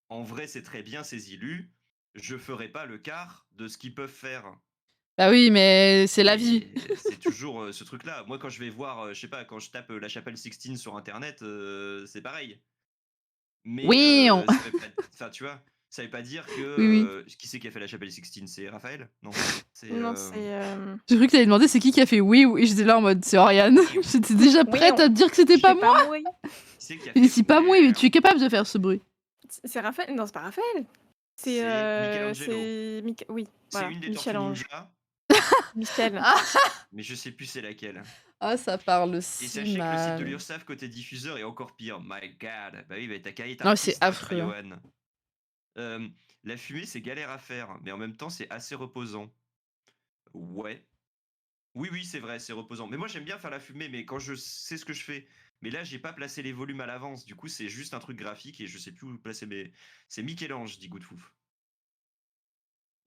en vrai c'est très bien ces illus, je ferai pas le quart de ce qu'ils peuvent faire. Bah oui, mais c'est la vie. Et c'est toujours ce truc-là. Moi quand je vais voir, je sais pas, quand je tape la chapelle Sixtine sur internet, c'est pareil. Mais Oui, ça veut pas, enfin tu vois. Ça veut pas dire que. oui, oui. Qui c'est qui a fait la chapelle Sixtine? C'est Raphaël? Non. C'est. Non, c'est... J'ai cru que t'allais demander c'est qui a fait oui, et j'étais là en mode c'est Oriane. J'étais déjà prête à te dire que c'était pas moi. moi. Qui c'est qui a Mais fait c'est pas moi, mais tu es capable de faire ce bruit. C'est Raphaël. Non, c'est pas Raphaël. C'est Michelangelo. Oui, C'est voilà, une des Tortues Michel-Ange. Ninja, Michel. mais je sais plus c'est laquelle. Ah, ça parle Et si sachez que le site de mal. l'URSSAF côté diffuseur est encore pire. My God. Bah oui, bah t'as qu'à être Non, c'est artiste, affreux, hein. Johan. La fumée, c'est galère à faire, mais en même temps, c'est assez reposant. Ouais. Oui, oui, c'est vrai, c'est reposant. Mais moi, j'aime bien faire la fumée, mais quand je sais ce que je fais. Mais là, j'ai pas placé les volumes à l'avance. Du coup, c'est juste un truc graphique et je sais plus où placer mes. C'est Michel-Ange, dit Goodfouf.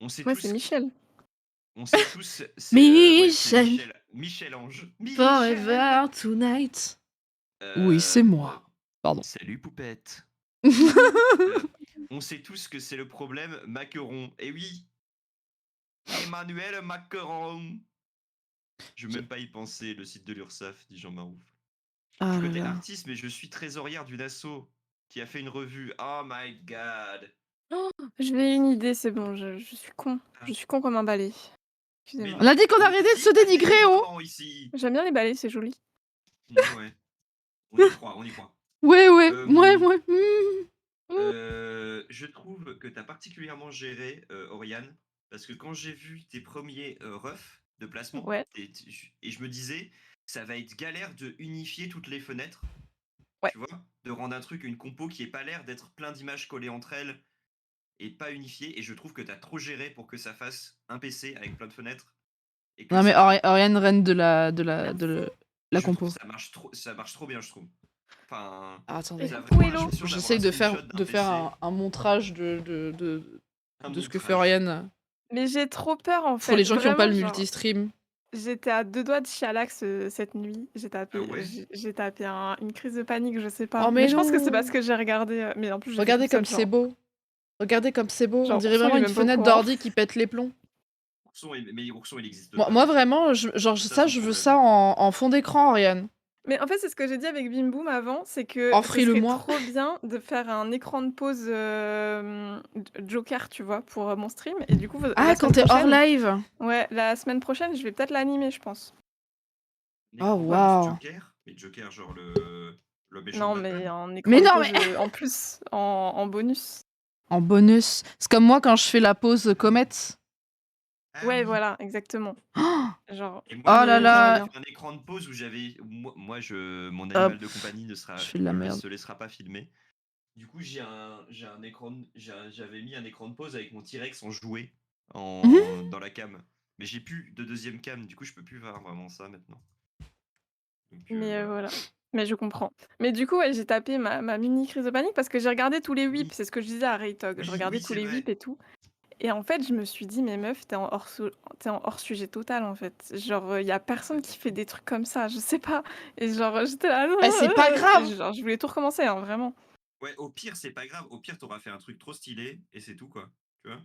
On sait Moi, tous. c'est Michel. On sait tous. C'est Michel. Michel-Ange. Forever tonight. Oui, c'est moi. Pardon. Salut, poupette. On sait tous que c'est le problème Maqueron. Et oui. Emmanuel Macron. Je veux même pas y penser, le site de l'URSSAF, dit Jean Marouf. Ah Je là côté là. artiste, mais je suis trésorière d'une asso qui a fait une revue. Oh my god. J'ai une idée, c'est bon, je suis con. Je suis con comme un balai. Excusez-moi. On a dit qu'on arrêtait de se dénigrer, oh. Ici. J'aime bien les balais, c'est joli. Ouais. On y croit, on y croit. Ouais. Je trouve que tu as particulièrement géré, Oriane, parce que quand j'ai vu tes premiers refs de placement, Ouais, et je me disais, ça va être galère de unifier toutes les fenêtres, ouais. tu vois, de rendre un truc, une compo qui ait pas l'air d'être plein d'images collées entre elles et pas unifiées. Et je trouve que tu as trop géré pour que ça fasse un PC avec plein de fenêtres. Et que Non, mais ça, Oriane, reine de la Merci. la je trouve compo. que ça marche trop bien, je trouve. Enfin, Ah, attendez. t'as coucou vraiment Hello. l'impression d'avoir J'essaye un screenshot d'un de faire PC, un montrage un de ce que fait montrage. Oriane. Mais j'ai trop peur en Pour les fait, gens qui n'ont pas vraiment, le genre, multi-stream. j'étais à 2 doigts de chialax cette nuit. Ah ouais? J'ai tapé une crise de panique, je sais Oh, pas. mais Mais je pense que c'est non! parce que j'ai regardé. Mais en plus, j'ai fait Regardez toute seule, comme c'est genre. beau. Regardez comme c'est beau. On Genre, dirait Ourson, vraiment il est une même pas au fenêtre courant. d'ordi qui pète les plombs. Mais Ourson, il existe Moi, pas, moi mec. vraiment, C'est ça son je veux problème. ça en fond d'écran, Oriane. Mais en fait, c'est ce que j'ai dit avec Bim Boom avant, c'est que ce Offrez-le serait moi. trop bien de faire un écran de pause Joker, tu vois, pour mon stream. Et du coup, Ah, la quand semaine t'es hors prochaine, live. ouais, la semaine prochaine, je vais peut-être l'animer, je pense. Un Oh, écran de pause waouh. Joker, mais Joker, genre le méchant Non, de mais Batman. un écran Mais de non, pause mais en plus, en bonus. en bonus. C'est comme moi quand je fais la pause comète. Ah Ouais, oui. voilà, exactement. Oh Genre, Et moi, là j'aimerais là. bien. fait un écran de pause où j'avais. Mon Hop, animal de compagnie je fais de la merde. se laissera pas filmer. Du coup, j'ai un écran. J'avais mis un écran de pause avec mon T-Rex en jouet Mhm. dans la cam. Mais j'ai plus de deuxième cam, du coup, je peux plus voir vraiment ça maintenant. Donc Mais voilà. voilà. Mais je comprends. Mais du coup, ouais, j'ai tapé ma mini crise de panique parce que j'ai regardé tous les Oui, whips. C'est ce que je disais à Raytog. Je regardais tous c'est les vrai. whips et tout. Et en fait, je me suis dit, mais meuf, t'es en hors sujet total, en fait. Genre, il y a personne qui fait des trucs comme ça, je sais pas. Et genre, j'étais là. Eh, c'est pas grave. Et genre, je voulais tout recommencer, hein, vraiment. Ouais, au pire, c'est pas grave. Au pire, t'auras fait un truc trop stylé et c'est tout, quoi. Tu vois?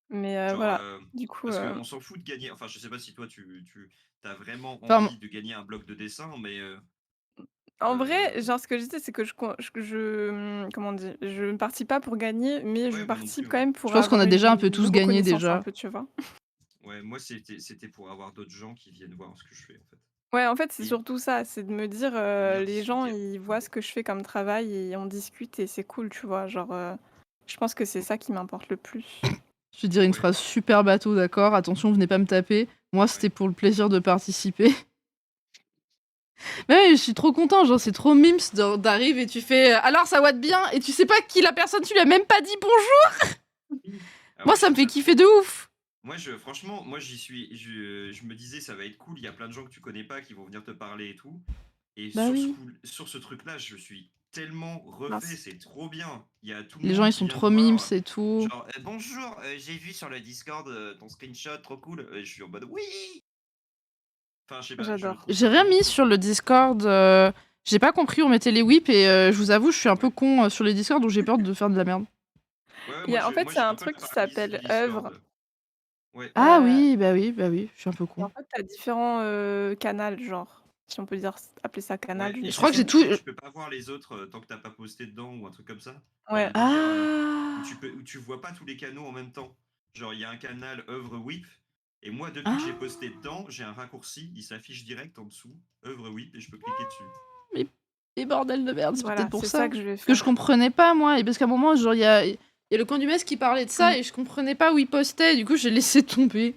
Mais Genre, voilà. Du coup, parce qu'on s'en fout de gagner. Enfin, je sais pas si toi, tu as vraiment Enfin, envie de gagner un bloc de dessin, mais en euh, vrai, genre, ce que je disais, c'est que comment on dit? Je ne participe pas pour gagner, mais je ouais, moi non participe plus. quand Ouais. même je pour pense qu'on avoir a déjà un peu une tous gagné reconnaissance un déjà. peu, tu vois? Ouais, moi, c'était pour avoir d'autres gens qui viennent voir ce que je fais, en fait. Ouais, en fait, c'est Et surtout ça, c'est de me dire, venir les gens, discuter. ils voient ce que je fais comme travail et on discute et c'est cool, tu vois? Genre, je pense que c'est ça qui m'importe le plus. Je vais dire une Ouais, phrase super bateau, d'accord? Attention, venez pas me taper. Moi, c'était ouais. pour le plaisir de participer. Mais ouais, je suis trop content, genre c'est trop mimes d'arrive et tu fais alors ça watt bien et tu sais pas qui la personne, tu lui as même pas dit bonjour. Ah Moi ouais, je ça me trouve fait ça trop kiffer de ouf. Moi, franchement, moi, j'y suis. Je me disais, ça va être cool. Il y a plein de gens que tu connais pas qui vont venir te parler et tout. Et Bah oui. sur ce truc-là, je suis tellement refait. Mince. C'est trop bien. Il y a tout le Les gens monde ils qui sont vient te trop mimes voir. et tout. Genre, bonjour, j'ai vu sur le Discord ton screenshot, trop cool. Et je suis en mode oui. Enfin, je sais pas, je J'adore. trouve J'ai ça rien vraiment mis cool. sur le Discord. J'ai pas compris, on mettait les whips et je vous avoue, je suis un peu Ouais. con sur les Discord donc j'ai peur de faire de la merde. Ouais, Il y a en fait, moi, c'est j'ai un un peu truc la qui paralysie du s'appelle œuvre. Discord. Ouais. Ah Heu oui, bah oui, je suis un peu et con. en fait, tu as différents, canals, genre, si on peut dire appeler ça canal, Ouais. je ne Et Je sais crois que pas. j'ai tout. tu peux pas voir les autres tant que t'as pas posté dedans ou un truc comme ça. Genre, il y a Ouais. un délire Ah. où tu vois pas tous les canaux en même temps. Genre, il y a un canal œuvre whip. Et moi, depuis que j'ai Ah. posté dedans, j'ai un raccourci, il s'affiche direct en dessous, œuvre whip, et je peux cliquer dessus. Mais bordel de merde, c'est Voilà, peut-être pour c'est ça ça. que je vais Parce que je faire. comprenais pas, moi. Et parce qu'à un moment, genre, il y a le coin du Metz qui parlait de ça Mmh. et je comprenais pas où il postait. Du coup, j'ai laissé tomber.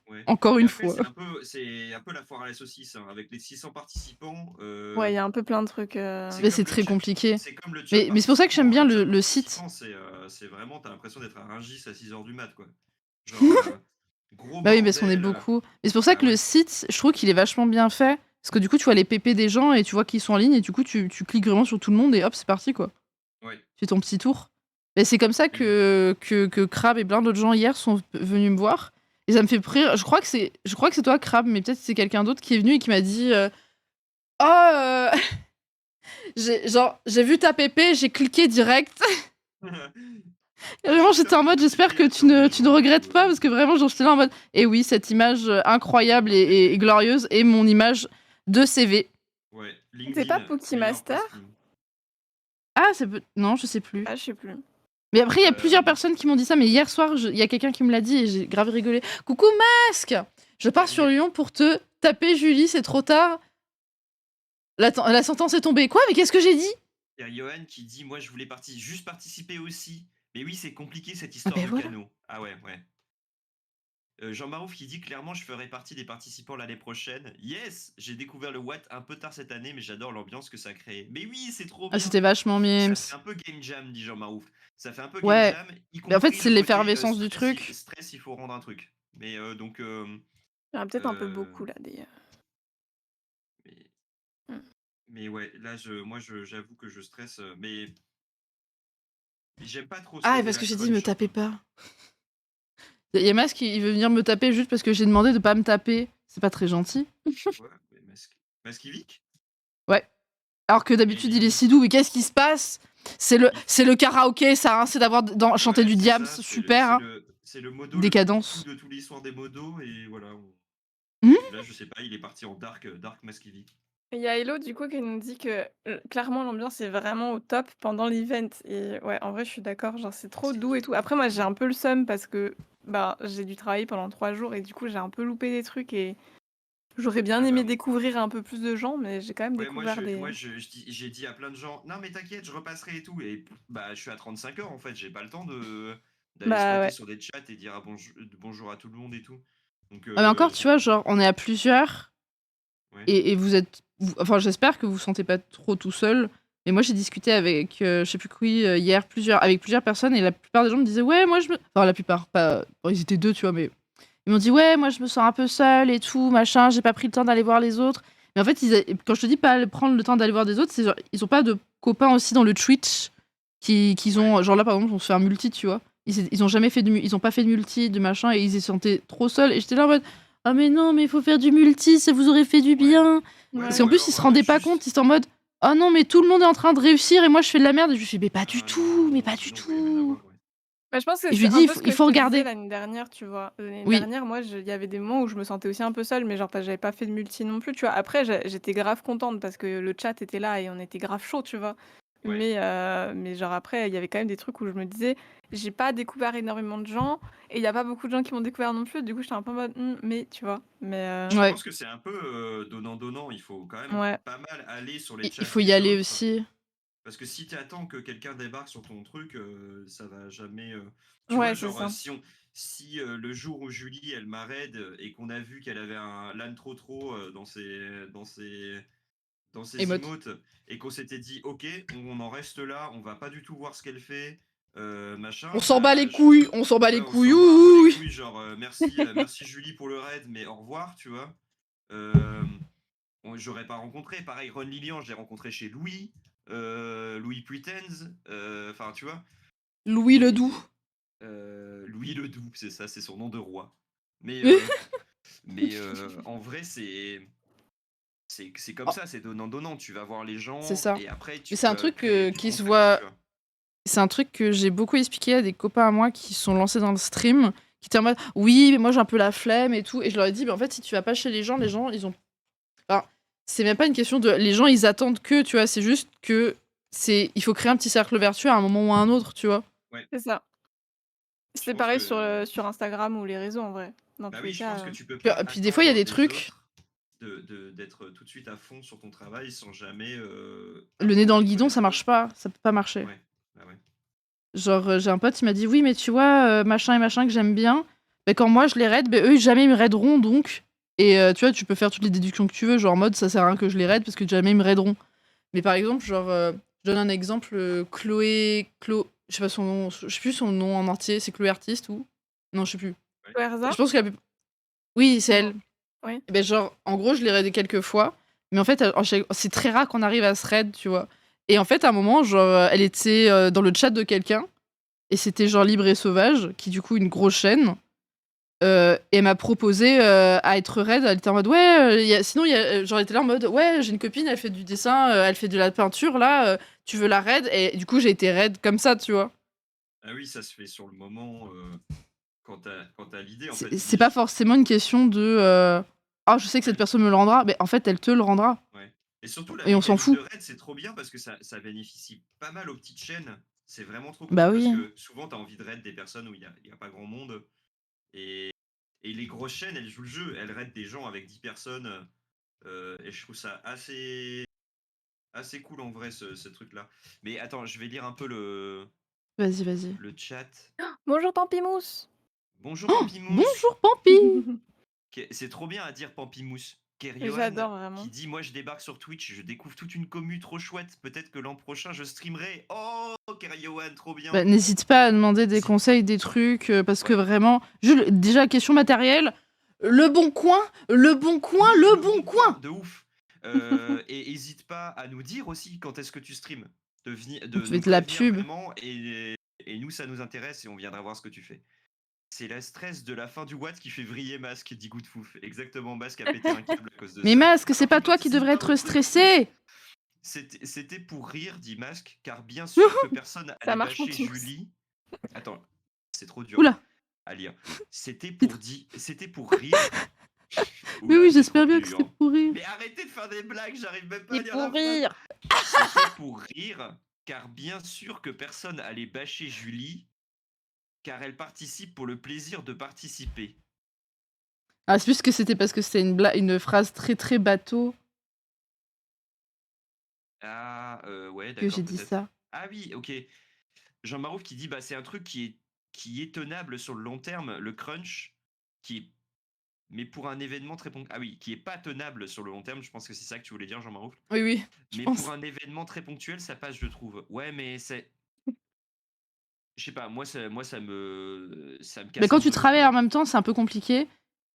Ouais. Encore Mais une après, fois. c'est un peu la foire à la saucisse, hein. Avec les 600 participants, Ouais, il y a un peu plein de trucs, c'est Mais comme c'est le très chat. compliqué. C'est comme le chat Mais c'est pour ça que j'aime participant. bien Le chat le site. participant, c'est vraiment, t'as l'impression d'être à Rungis à 6h du mat, quoi. Genre, gros Bah oui, parce qu'on est bordel. beaucoup. Et c'est pour ça Bah que le ouais. site, je trouve qu'il est vachement bien fait. Parce que du coup, tu vois les PP des gens et tu vois qu'ils sont en ligne et du coup, tu cliques vraiment sur tout le monde et hop, c'est parti, quoi. Ouais. Tu fais ton petit tour. Et c'est comme ça que Crab et plein d'autres gens hier sont venus me voir. Et ça me fait rire. Je crois que c'est toi, Crab, mais peut-être c'est quelqu'un d'autre qui est venu et qui m'a dit Oh, j'ai vu ta PP, j'ai cliqué direct. Et vraiment, j'étais en mode j'espère que tu ne regrettes pas parce que vraiment, genre, j'étais là en mode et oui, cette image incroyable et glorieuse est mon image de CV. Ouais, c'est pas LinkedIn, meilleur Pokémaster? posting. Ah, c'est non, je sais plus. Ah, je sais plus. Mais après, il y a plusieurs Euh, personnes qui m'ont dit ça, mais hier soir, il y a quelqu'un qui me l'a dit et j'ai grave rigolé. Coucou Masque, je pars sur Lyon pour te taper, Julie, c'est trop tard. La sentence est tombée. Quoi? Mais qu'est-ce que j'ai dit? Il y a Johan qui dit moi je voulais juste participer aussi. Mais oui, c'est compliqué cette Ah histoire ben de voilà. canot. Ah ouais, ouais. Jean Marouf qui dit clairement je ferai partie des participants l'année prochaine. Yes, j'ai découvert le Watt un peu tard cette année, mais j'adore l'ambiance que ça crée. Mais oui, c'est trop Ah, bien. c'était vachement Ça mimes. fait un peu game jam, dit Jean Marouf. Ça fait un peu game Ouais. jam, y Mais en fait, compris c'est le côté l'effervescence du truc. stress, il faut rendre un truc. Mais donc, Il y en a peut-être un peu euh, beaucoup là des. mais, Mm. mais ouais, là, j'avoue que je stresse, mais j'aime pas trop ce Ah, et parce côté-là que j'ai dit me crunch un tapez peu. pas. Il y a Mas qui veut venir me taper juste parce que j'ai demandé de pas me taper. C'est pas très gentil. Ouais, mais Maskivic. Ouais. Alors que Mais d'habitude, il est si doux. Mais qu'est-ce qui se passe? C'est le karaoké, ça, hein, c'est d'avoir chanté ouais, du c'est Diams, ça, super, hein. c'est le modo le plus doux Décadence. de toute l'histoire des modos, et voilà. Hmm. Et là, je sais pas, il est parti en dark Maskivic. Il y a Hello du coup qui nous dit que clairement l'ambiance est vraiment au top pendant l'event et ouais, en vrai je suis d'accord, genre c'est trop doux et tout. Après moi j'ai un peu le seum parce que bah j'ai dû travailler pendant 3 jours et du coup j'ai un peu loupé des trucs et j'aurais bien Ah bah, aimé découvrir un peu plus de gens, mais j'ai quand même ouais, découvert des. j'ai dit à plein de gens, non mais t'inquiète, je repasserai et tout. Et bah, je suis à 35 heures en fait, j'ai pas le temps d'aller Bah squatter ouais. sur des chats et dire bonjour à tout le monde et tout. Donc, Ah, mais encore, tu vois, genre, on est à plusieurs ouais. et vous êtes. Enfin, j'espère que vous vous sentez pas trop tout seul. Mais moi, j'ai discuté avec, je sais plus qui, hier, avec plusieurs personnes et la plupart des gens me disaient, ouais, moi, je me. Enfin, la plupart, pas. Bon, ils étaient deux, tu vois, mais. Ils m'ont dit, ouais, moi, je me sens un peu seule et tout, machin, j'ai pas pris le temps d'aller voir les autres. Mais en fait, quand je te dis pas prendre le temps d'aller voir des autres, c'est genre, ils ont pas de copains aussi dans le Twitch qu'ils ont. Ouais. Genre là, par exemple, on se fait un multi, tu vois. Ils ont jamais fait ils ont pas fait de multi, de machin, et ils se sentaient trop seuls. Et j'étais là en mode, ah, mais non, mais il faut faire du multi, ça vous aurait fait du Ouais. bien. Ouais, Parce Ouais. qu'en ou plus, ils alors se rendaient pas juste. compte, ils étaient en mode, oh non, mais tout le monde est en train de réussir et moi je fais de la merde. Et je lui fais, mais pas du Ah tout, mais non, pas bah du non, vous rien à tout. voir, ouais. Bah, je pense que Et je c'est lui dis, un peu ce il que je faut te disais regarder. l'année dernière, tu vois? L'année Oui, dernière, moi, il y avait des moments où je me sentais aussi un peu seule, mais genre parce que j'avais pas fait de multi non plus, tu vois? Après, j'étais grave contente parce que le chat était là et on était grave chaud, tu vois? Ouais. Mais genre après, il y avait quand même des trucs où je me disais: «J'ai pas découvert énormément de gens et il y a pas beaucoup de gens qui m'ont découvert non plus». Du coup, j'étais un peu en mode: mais» tu vois? Je ouais. pense que c'est un peu donnant-donnant. Il faut quand même Ouais. pas mal aller sur les Il chats faut y des aller autres. aussi. Parce que si tu attends que quelqu'un débarque sur ton truc, ça va jamais. Tu vois, Ouais, c'est genre, ça. si le jour où Julie, elle m'a raid et qu'on a vu qu'elle avait un LAN trop dans ses Émote. emotes et qu'on s'était dit, ok, on en reste là, on va pas du tout voir ce qu'elle fait, machin, On s'en bat bah, les couilles, on s'en bat ouais, les on couilles, s'en bat un peu les ouh. couilles, genre, merci Julie pour le raid, mais au revoir, tu vois. Euh, J'aurais pas rencontré. Pareil, Ron Lilian, je l'ai rencontré chez Louis. Louis Pretends. Enfin, tu vois. Louis Et, Ledoux. Louis Ledoux, c'est ça, c'est son nom de roi. Mais, Mais en vrai, c'est comme ça, c'est donnant-donnant. Tu vas voir les c'est gens ça. et après, Mais tu c'est un peux truc créer du qui se contact, voit. tu vois. C'est un truc que j'ai beaucoup expliqué à des copains à moi qui sont lancés dans le stream, qui étaient en mode oui, mais moi j'ai un peu la flemme et tout. Et je leur ai dit, mais en fait, si tu vas pas chez les gens, ils ont. Enfin, c'est même pas une question de. Les gens, ils attendent que, tu vois, c'est juste que. Il faut créer un petit cercle vertueux à un moment ou à un autre, tu vois. Ouais, C'est ça. je C'est pense pareil que. sur Instagram ou les réseaux en vrai. Dans Bah tous oui, les je pense cas, que tu peux Puis, pas puis des fois, il y a attendre des des trucs, autres d'être tout de suite à fond sur ton travail sans jamais le nez apprendre dans à le les guidon, ça connaître, quoi. marche pas, ça peut pas marcher. Ouais, bah ouais. Genre, j'ai un pote, il m'a dit oui, mais tu vois, machin et machin que j'aime bien, mais quand moi je les raid, eux jamais ils me raideront donc. Et tu vois, tu peux faire toutes les déductions que tu veux, genre en mode ça sert à rien que je les raid parce que jamais ils me raideront. Mais par exemple, genre, je donne un exemple, je sais pas son nom, je sais plus son nom en entier, c'est Chloé Artiste ou. Non, je sais plus. Werza? Je pense que oui, c'est Non. elle. Oui. Et ben, genre, en gros, je l'ai raidé quelques fois, mais en fait, c'est très rare qu'on arrive à se raid, tu vois. Et en fait, à un moment, genre, elle était dans le chat de quelqu'un. Et c'était genre Libre et Sauvage, qui du coup une grosse chaîne. Et elle m'a proposé à être raid. Elle était en mode ouais, sinon genre elle était là en mode ouais, j'ai une copine, elle fait du dessin, elle fait de la peinture là, tu veux la raid? Et du coup j'ai été raid comme ça, tu vois. Ah oui, ça se fait sur le moment quand t'as l'idée, en fait, C'est pas limite. forcément une question de ah, je sais que cette Ouais, personne me le rendra, mais en fait elle te le rendra. ouais. Et surtout, la Et on s'en mécanique de fout. raid, c'est trop bien parce que ça bénéficie pas mal aux petites chaînes. C'est vraiment trop Bah cool parce oui. que souvent, t'as envie de raid des personnes où il y a pas grand monde. Et, et les grosses chaînes, elles jouent le jeu. Elles raident des gens avec 10 personnes. Et je trouve ça assez. assez cool en vrai ce truc-là. Mais attends, je vais lire un peu Vas-y. le chat. Bonjour Pampimousse. Bonjour Oh, Pampimousse. bonjour, Pampi. C'est trop bien à dire Pampimousse. Keriohan J'adore vraiment. qui dit moi je débarque sur Twitch, je découvre toute une commu trop chouette. Peut-être que l'an prochain je streamerai. Oh Keriohan, trop bien. Bah, n'hésite pas à demander des N'hésite- conseils, des trucs, parce que Ouais. vraiment, déjà question matérielle, le bon coin, Oui, coin. de ouf. Et hésite pas à nous dire aussi quand est-ce que tu streams. De On te fait nous de la prévenir pub. vraiment et nous ça nous intéresse et on viendra voir ce que tu fais. C'est le stress de la fin du Watt qui fait vriller Masque, dit Goodfouf. Exactement, Masque a pété un câble à cause de Mais ça. Masque, c'est Alors pas qu'il toi qui participe devrais pas au être truc. stressé. C'était pour rire, dit Masque, car bien sûr que personne allait marche, bâcher Pampimousse. Julie. Attends, c'est trop dur Oula. à lire. C'était pour rire. Mais Oula, oui, c'est j'espère trop bien que dur. c'était pour rire. Mais arrêtez de faire des blagues, j'arrive même pas à C'est lire la pour phrase. rire. C'était pour rire, car bien sûr que personne allait bâcher Julie, car elle participe pour le plaisir de participer. Ah, c'est plus que c'était parce que c'était une phrase très très bateau Ah, ouais, que d'accord, j'ai dit peut-être. ça. Ah oui, ok. Jean Marouf qui dit bah c'est un truc qui est tenable sur le long terme, le crunch, mais pour un événement très ponctuel. Ah oui, qui est pas tenable sur le long terme, je pense que c'est ça que tu voulais dire, Jean Marouf. Oui, je Mais pense. pour un événement très ponctuel, ça passe, je trouve. Ouais, mais c'est. Je sais pas, moi ça me casse Mais quand un tu peu, travailles en même temps, c'est un peu compliqué.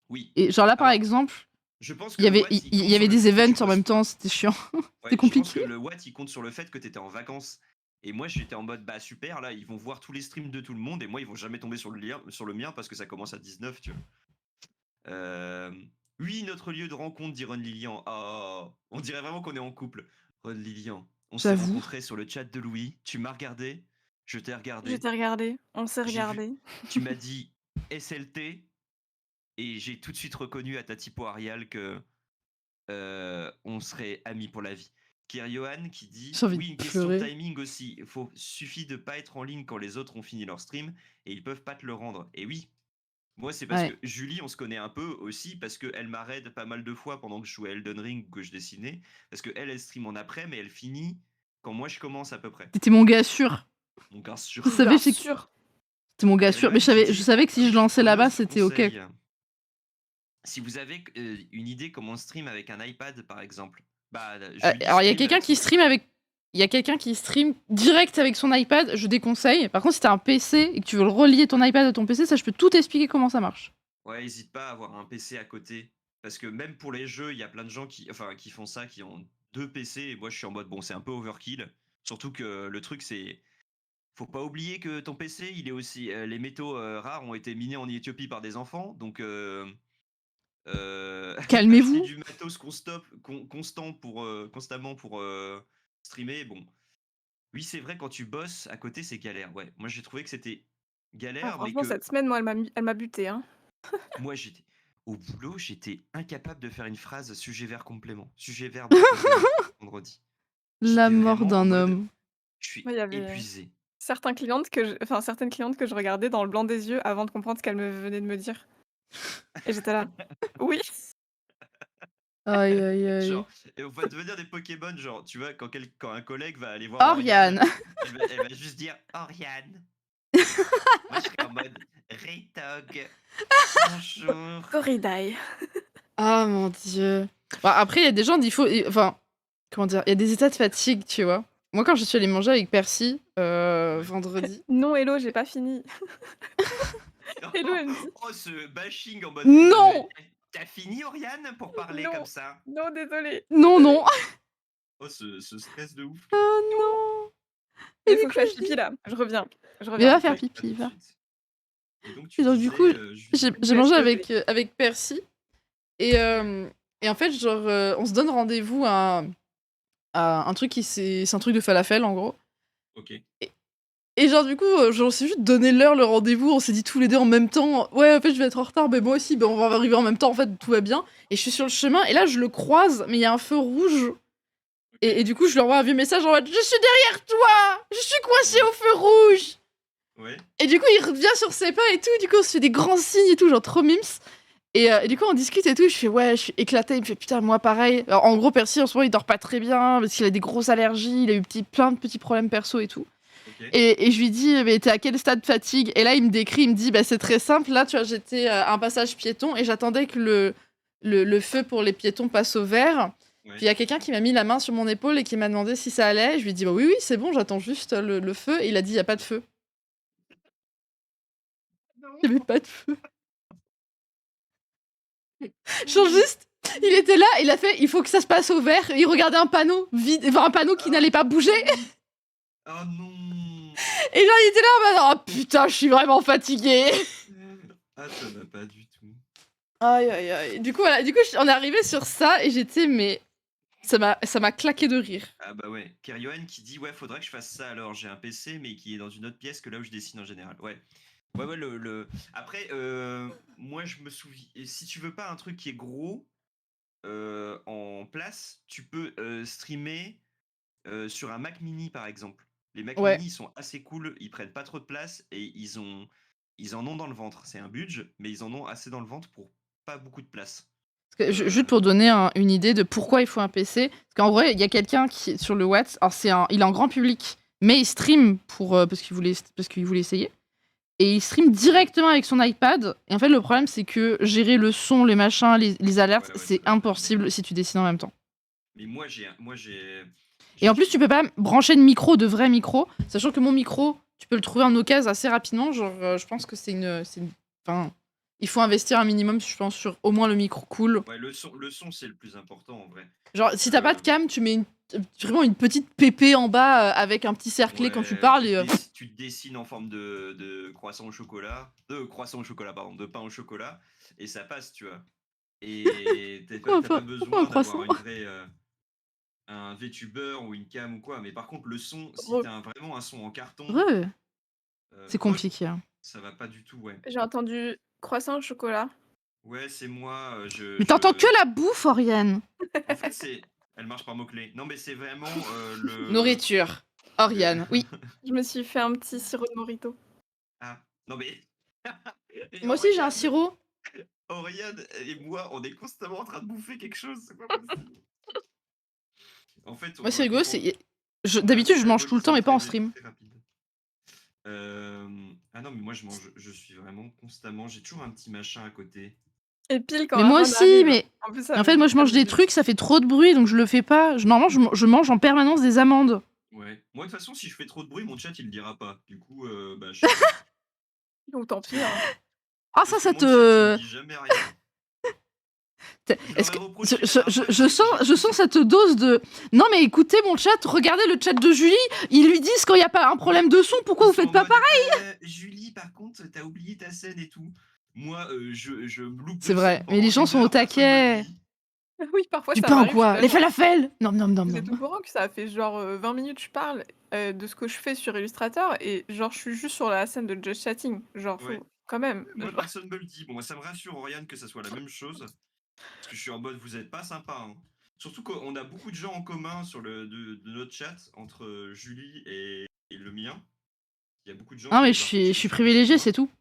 Oui. Et genre là, par Alors, exemple, je pense il que y le avait, Watt, il compte y avait sur le des fait que tu events en bosses même pas. temps, c'était chiant. Ouais, C'était je pense que compliqué. le Watt, il compte sur le fait que tu étais en vacances. Et moi, j'étais en mode, bah super, là, ils vont voir tous les streams de tout le monde. Et moi, ils vont jamais tomber sur le mien parce que ça commence à 19, tu vois. Oui, notre lieu de rencontre, dit Ron Lilian. Oh, on dirait vraiment qu'on est en couple. Ron Lilian, on s'est J'avoue. rencontrés sur le chat de Louis. Tu m'as regardé, je t'ai Je regardé. t'ai regardé. On s'est J'ai vu, regardé. tu m'as dit SLT. Et j'ai tout de suite reconnu à ta typo Arial que on serait amis pour la vie. Kiriohan qui dit J'ai envie oui, de une question de pleurer. timing aussi. Suffit de pas être en ligne quand les autres ont fini leur stream et ils peuvent pas te le rendre. Et oui, moi c'est parce Ouais. que Julie, on se connaît un peu aussi parce qu'elle m'a raid pas mal de fois pendant que je jouais à Elden Ring ou que je dessinais. Parce qu'elle, elle stream en après, mais elle finit quand moi je commence à peu près. T'étais mon gars sûr. Donc un sûr. Je savais Bien que sûr. c'était mon gars sûr. Mais Kiriohan qui je dit, savais que si je lançais là-bas, c'était ok. conseil. Si vous avez une idée comment on stream avec un iPad, par exemple, bah, Julie Alors, il y a stream quelqu'un avec qui son stream iPad. avec. Il y a quelqu'un qui stream direct avec son iPad, je déconseille. Par contre, si t'as un PC et que tu veux le relier ton iPad à ton PC, ça, je peux tout expliquer comment ça marche. Ouais, n'hésite pas à avoir un PC à côté. Parce que même pour les jeux, il y a plein de gens qui font ça, qui ont 2 PC. Et moi, je suis en mode, bon, c'est un peu overkill. Surtout que le truc, c'est. Faut pas oublier que ton PC, il est aussi. Les métaux rares ont été minés en Éthiopie par des enfants. Donc. Calmez-vous. Acheter du matos constamment pour streamer, bon. Oui, c'est vrai, quand tu bosses à côté, c'est galère. Ouais, moi j'ai trouvé que c'était Ah, galère, mais franchement, que cette semaine, moi, elle m'a buté. Hein. moi j'étais au boulot, j'étais incapable de faire une phrase sujet verbe complément. Sujet verbe complément vendredi. La J'étais mort vraiment en d'un mode, homme. je suis Moi, il y avait épuisé. certaines clientes que je regardais dans le blanc des yeux avant de comprendre ce qu'elles venait de me dire. Et j'étais là. Oui. Aïe, aïe, aïe. Genre, et on va devenir des Pokémon, genre, tu vois, quand un collègue va aller voir Oriane. elle va juste dire Oriane. Moi, je serais en mode Raytog. Bonjour. Corridai. Ah mon dieu. Bon, après, il y a des gens, enfin, comment dire, il y a des états de fatigue, tu vois. Moi, quand je suis allée manger avec Percy vendredi. Non, Hello, j'ai pas fini. Hello, elle me dit. Oh, ce bashing en mode. Non. T'as fini, Oriane, pour parler Non. comme ça? Non, désolé. Non. Oh, ce stress de ouf. Oh non. Il Et faut du que coup, je fasse pipi là. Je reviens. Mais va faire Ouais, pipi, à tout de va. suite. Et donc, Et donc, du coup, j'ai je mangé vais avec Percy. Et en fait, genre, on se donne rendez-vous à un truc c'est un truc de falafel, en gros. Ok. Et genre, du coup, on s'est juste donné l'heure, le rendez-vous, on s'est dit tous les deux en même temps, ouais, en fait, je vais être en retard, mais moi aussi, on va arriver en même temps, en fait, tout va bien. Et je suis sur le chemin, et là, je le croise, mais il y a un feu rouge. Et du coup, je lui envoie un vieux message en mode, je suis derrière toi, je suis coincé au feu rouge. Ouais. Et du coup, il revient sur ses pas et tout, du coup, on se fait des grands signes et tout, genre trop mimes. Et du coup, on discute et tout. Je fais, ouais, je suis éclatée. Il me fait, putain, moi pareil. Alors, en gros, Percy, en ce moment, il dort pas très bien parce qu'il a des grosses allergies. Il a eu plein de petits problèmes perso et tout. Ok. Et je lui dis, mais t'es à quel stade de fatigue? Et là, il me décrit, il me dit, bah, c'est très simple. Là, tu vois, j'étais à un passage piéton et j'attendais que le feu pour les piétons passe au vert. Ouais. Puis il y a quelqu'un qui m'a mis la main sur mon épaule et qui m'a demandé si ça allait. Je lui ai dit, bah, oui, c'est bon, j'attends juste le feu. Et il a dit, il n'y a pas de feu. Il n'y avait pas de feu. Genre juste, il était là, il a fait, il faut que ça se passe au vert. Il regardait un panneau vide, enfin un panneau qui n'allait pas bouger. Oh non. Et genre, il était là, en mode, oh putain, je suis vraiment fatiguée. Ah, ça va pas du tout. Aïe, aïe, aïe. Du coup, voilà, on est arrivé sur ça et j'étais, mais ça m'a claqué de rire. Ah bah ouais, Keriohan qui dit ouais faudrait que je fasse ça alors j'ai un PC mais qui est dans une autre pièce que là où je dessine en général. Ouais. Ouais Après moi je me souviens si tu veux pas un truc qui est gros en place, tu peux streamer sur un Mac mini par exemple. Les Mac Ouais. mini ils sont assez cool, ils prennent pas trop de place et ils en ont dans le ventre. C'est un budget mais ils en ont assez dans le ventre pour pas beaucoup de place. Juste pour donner une idée de pourquoi il faut un PC, parce qu'en vrai, il y a quelqu'un qui est sur le Watt, alors il est en grand public, mais il stream parce qu'il voulait essayer. Et il stream directement avec son iPad. Et en fait, le problème, c'est que gérer le son, les machins, les alertes, Ouais, c'est ça va impossible si tu dessines en même temps. Mais moi j'ai Et en plus, tu peux pas brancher de micro, de vrai micro, sachant que mon micro, tu peux le trouver en occasion assez rapidement. Genre, je pense que enfin, il faut investir un minimum, je pense, sur au moins le micro cool. Ouais, le son c'est le plus important en vrai. Genre, si t'as pas de cam, tu mets vraiment une petite pépé en bas avec un petit cerclé quand tu parles. Tu te dessines en forme de croissant au chocolat. De croissant au chocolat, pardon, de pain au chocolat. Et ça passe, tu vois. Et t'as pas besoin d'avoir une vraie. Un VTuber ou une cam ou quoi. Mais par contre, le son, si t'as vraiment un son en carton. Ouais. C'est compliqué. Hein. Ça va pas du tout, ouais. J'ai entendu croissant au chocolat. Ouais, c'est moi. Mais t'entends que la bouffe, Oriane. En fait, elle marche par mots-clés. Non, mais c'est vraiment le. Nourriture. Oriane, oui. Je me suis fait un petit sirop de Morito. Ah, non mais. Moi aussi, j'ai un sirop. Oriane et moi, on est constamment en train de bouffer quelque chose. C'est pas possible. En fait, moi, c'est rigolo. D'habitude, je mange tout le temps, mais pas en stream. Ah non, mais moi, je suis vraiment constamment. J'ai toujours un petit machin à côté. Et pile quand mais moi aussi, mais en fait, moi, je mange des trucs, ça fait trop de bruit, donc je le fais pas. Normalement, je mange en permanence des amandes. Ouais. Moi, de toute façon, si je fais trop de bruit, mon chat, il le dira pas. Du coup, bah, donc tant pis. Hein. Ah, ça te. Chat, il dit jamais rien. Est-ce que je sens cette dose de non mais écoutez mon chat, regardez le chat de Julie, ils lui disent quand il y a pas un problème de son, pourquoi vous faites pas pareil? Julie, par contre, t'as oublié ta scène et tout. Moi, je me loupe. C'est vrai, mais les gens sont au taquet. Oui, parfois du ça pain ou quoi? Les falafels. Non. Vous êtes au courant que ça a fait genre 20 minutes je parle de ce que je fais sur Illustrator et genre je suis juste sur la scène de Just Chatting. Genre faut quand même. Moi, personne me le dit. Bon, moi, ça me rassure, Oriane, que ça soit la même chose. Parce que je suis en mode, vous êtes pas sympa. Hein. Surtout qu'on a beaucoup de gens en commun sur de notre chat entre Julie et le mien. Il y a beaucoup de gens. Ah mais je suis privilégié, c'est tout.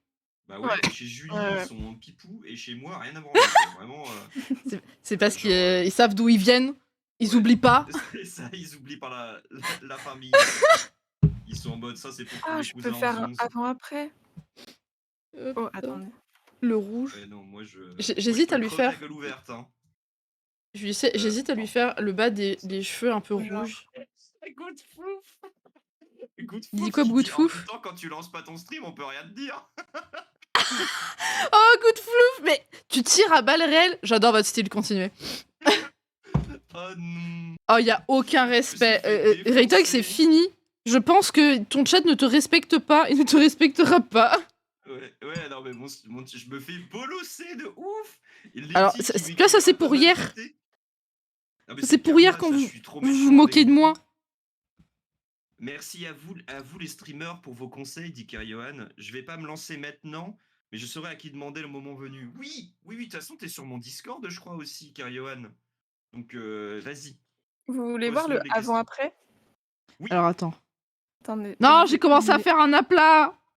Bah ouais, chez Julie, ils sont pipou et chez moi, rien à voir. Vraiment. C'est parce qu'ils savent d'où ils viennent. Ils oublient pas. C'est ça, ils oublient par la famille. Ils sont en mode, ça c'est pour tous les je cousins peux faire en avant-après. Oh, attendez. Le rouge. Ouais, non, j'hésite à lui faire. La gueule ouverte, hein. J'hésite à lui faire le bas des cheveux un peu rouges. Good fouf. Il dit quoi, good fouf? En même temps, quand tu lances pas ton stream, on peut rien te dire. Oh, good flouf. Mais tu tires à balles réelles. J'adore votre style, continuez. Oh non. Oh, y a aucun respect. Raytog, c'est fini. Je pense que ton chat ne te respecte pas et ne te respectera pas. Ouais, non, mais je me fais bolosser de ouf. Alors, tu vois, ça c'est pour hier. C'est pour hier quand vous vous moquez de moi. Merci à vous les streamers pour vos conseils, dit Keriohan. Je vais pas me lancer maintenant, mais je saurai à qui demander le moment venu. Oui, de toute façon, t'es sur mon Discord, je crois aussi, Keriohan. Donc, vas-y. Vous voulez voir le avant-après? Oui. Alors, attends. Attendez. Non, j'ai commencé à faire un aplat.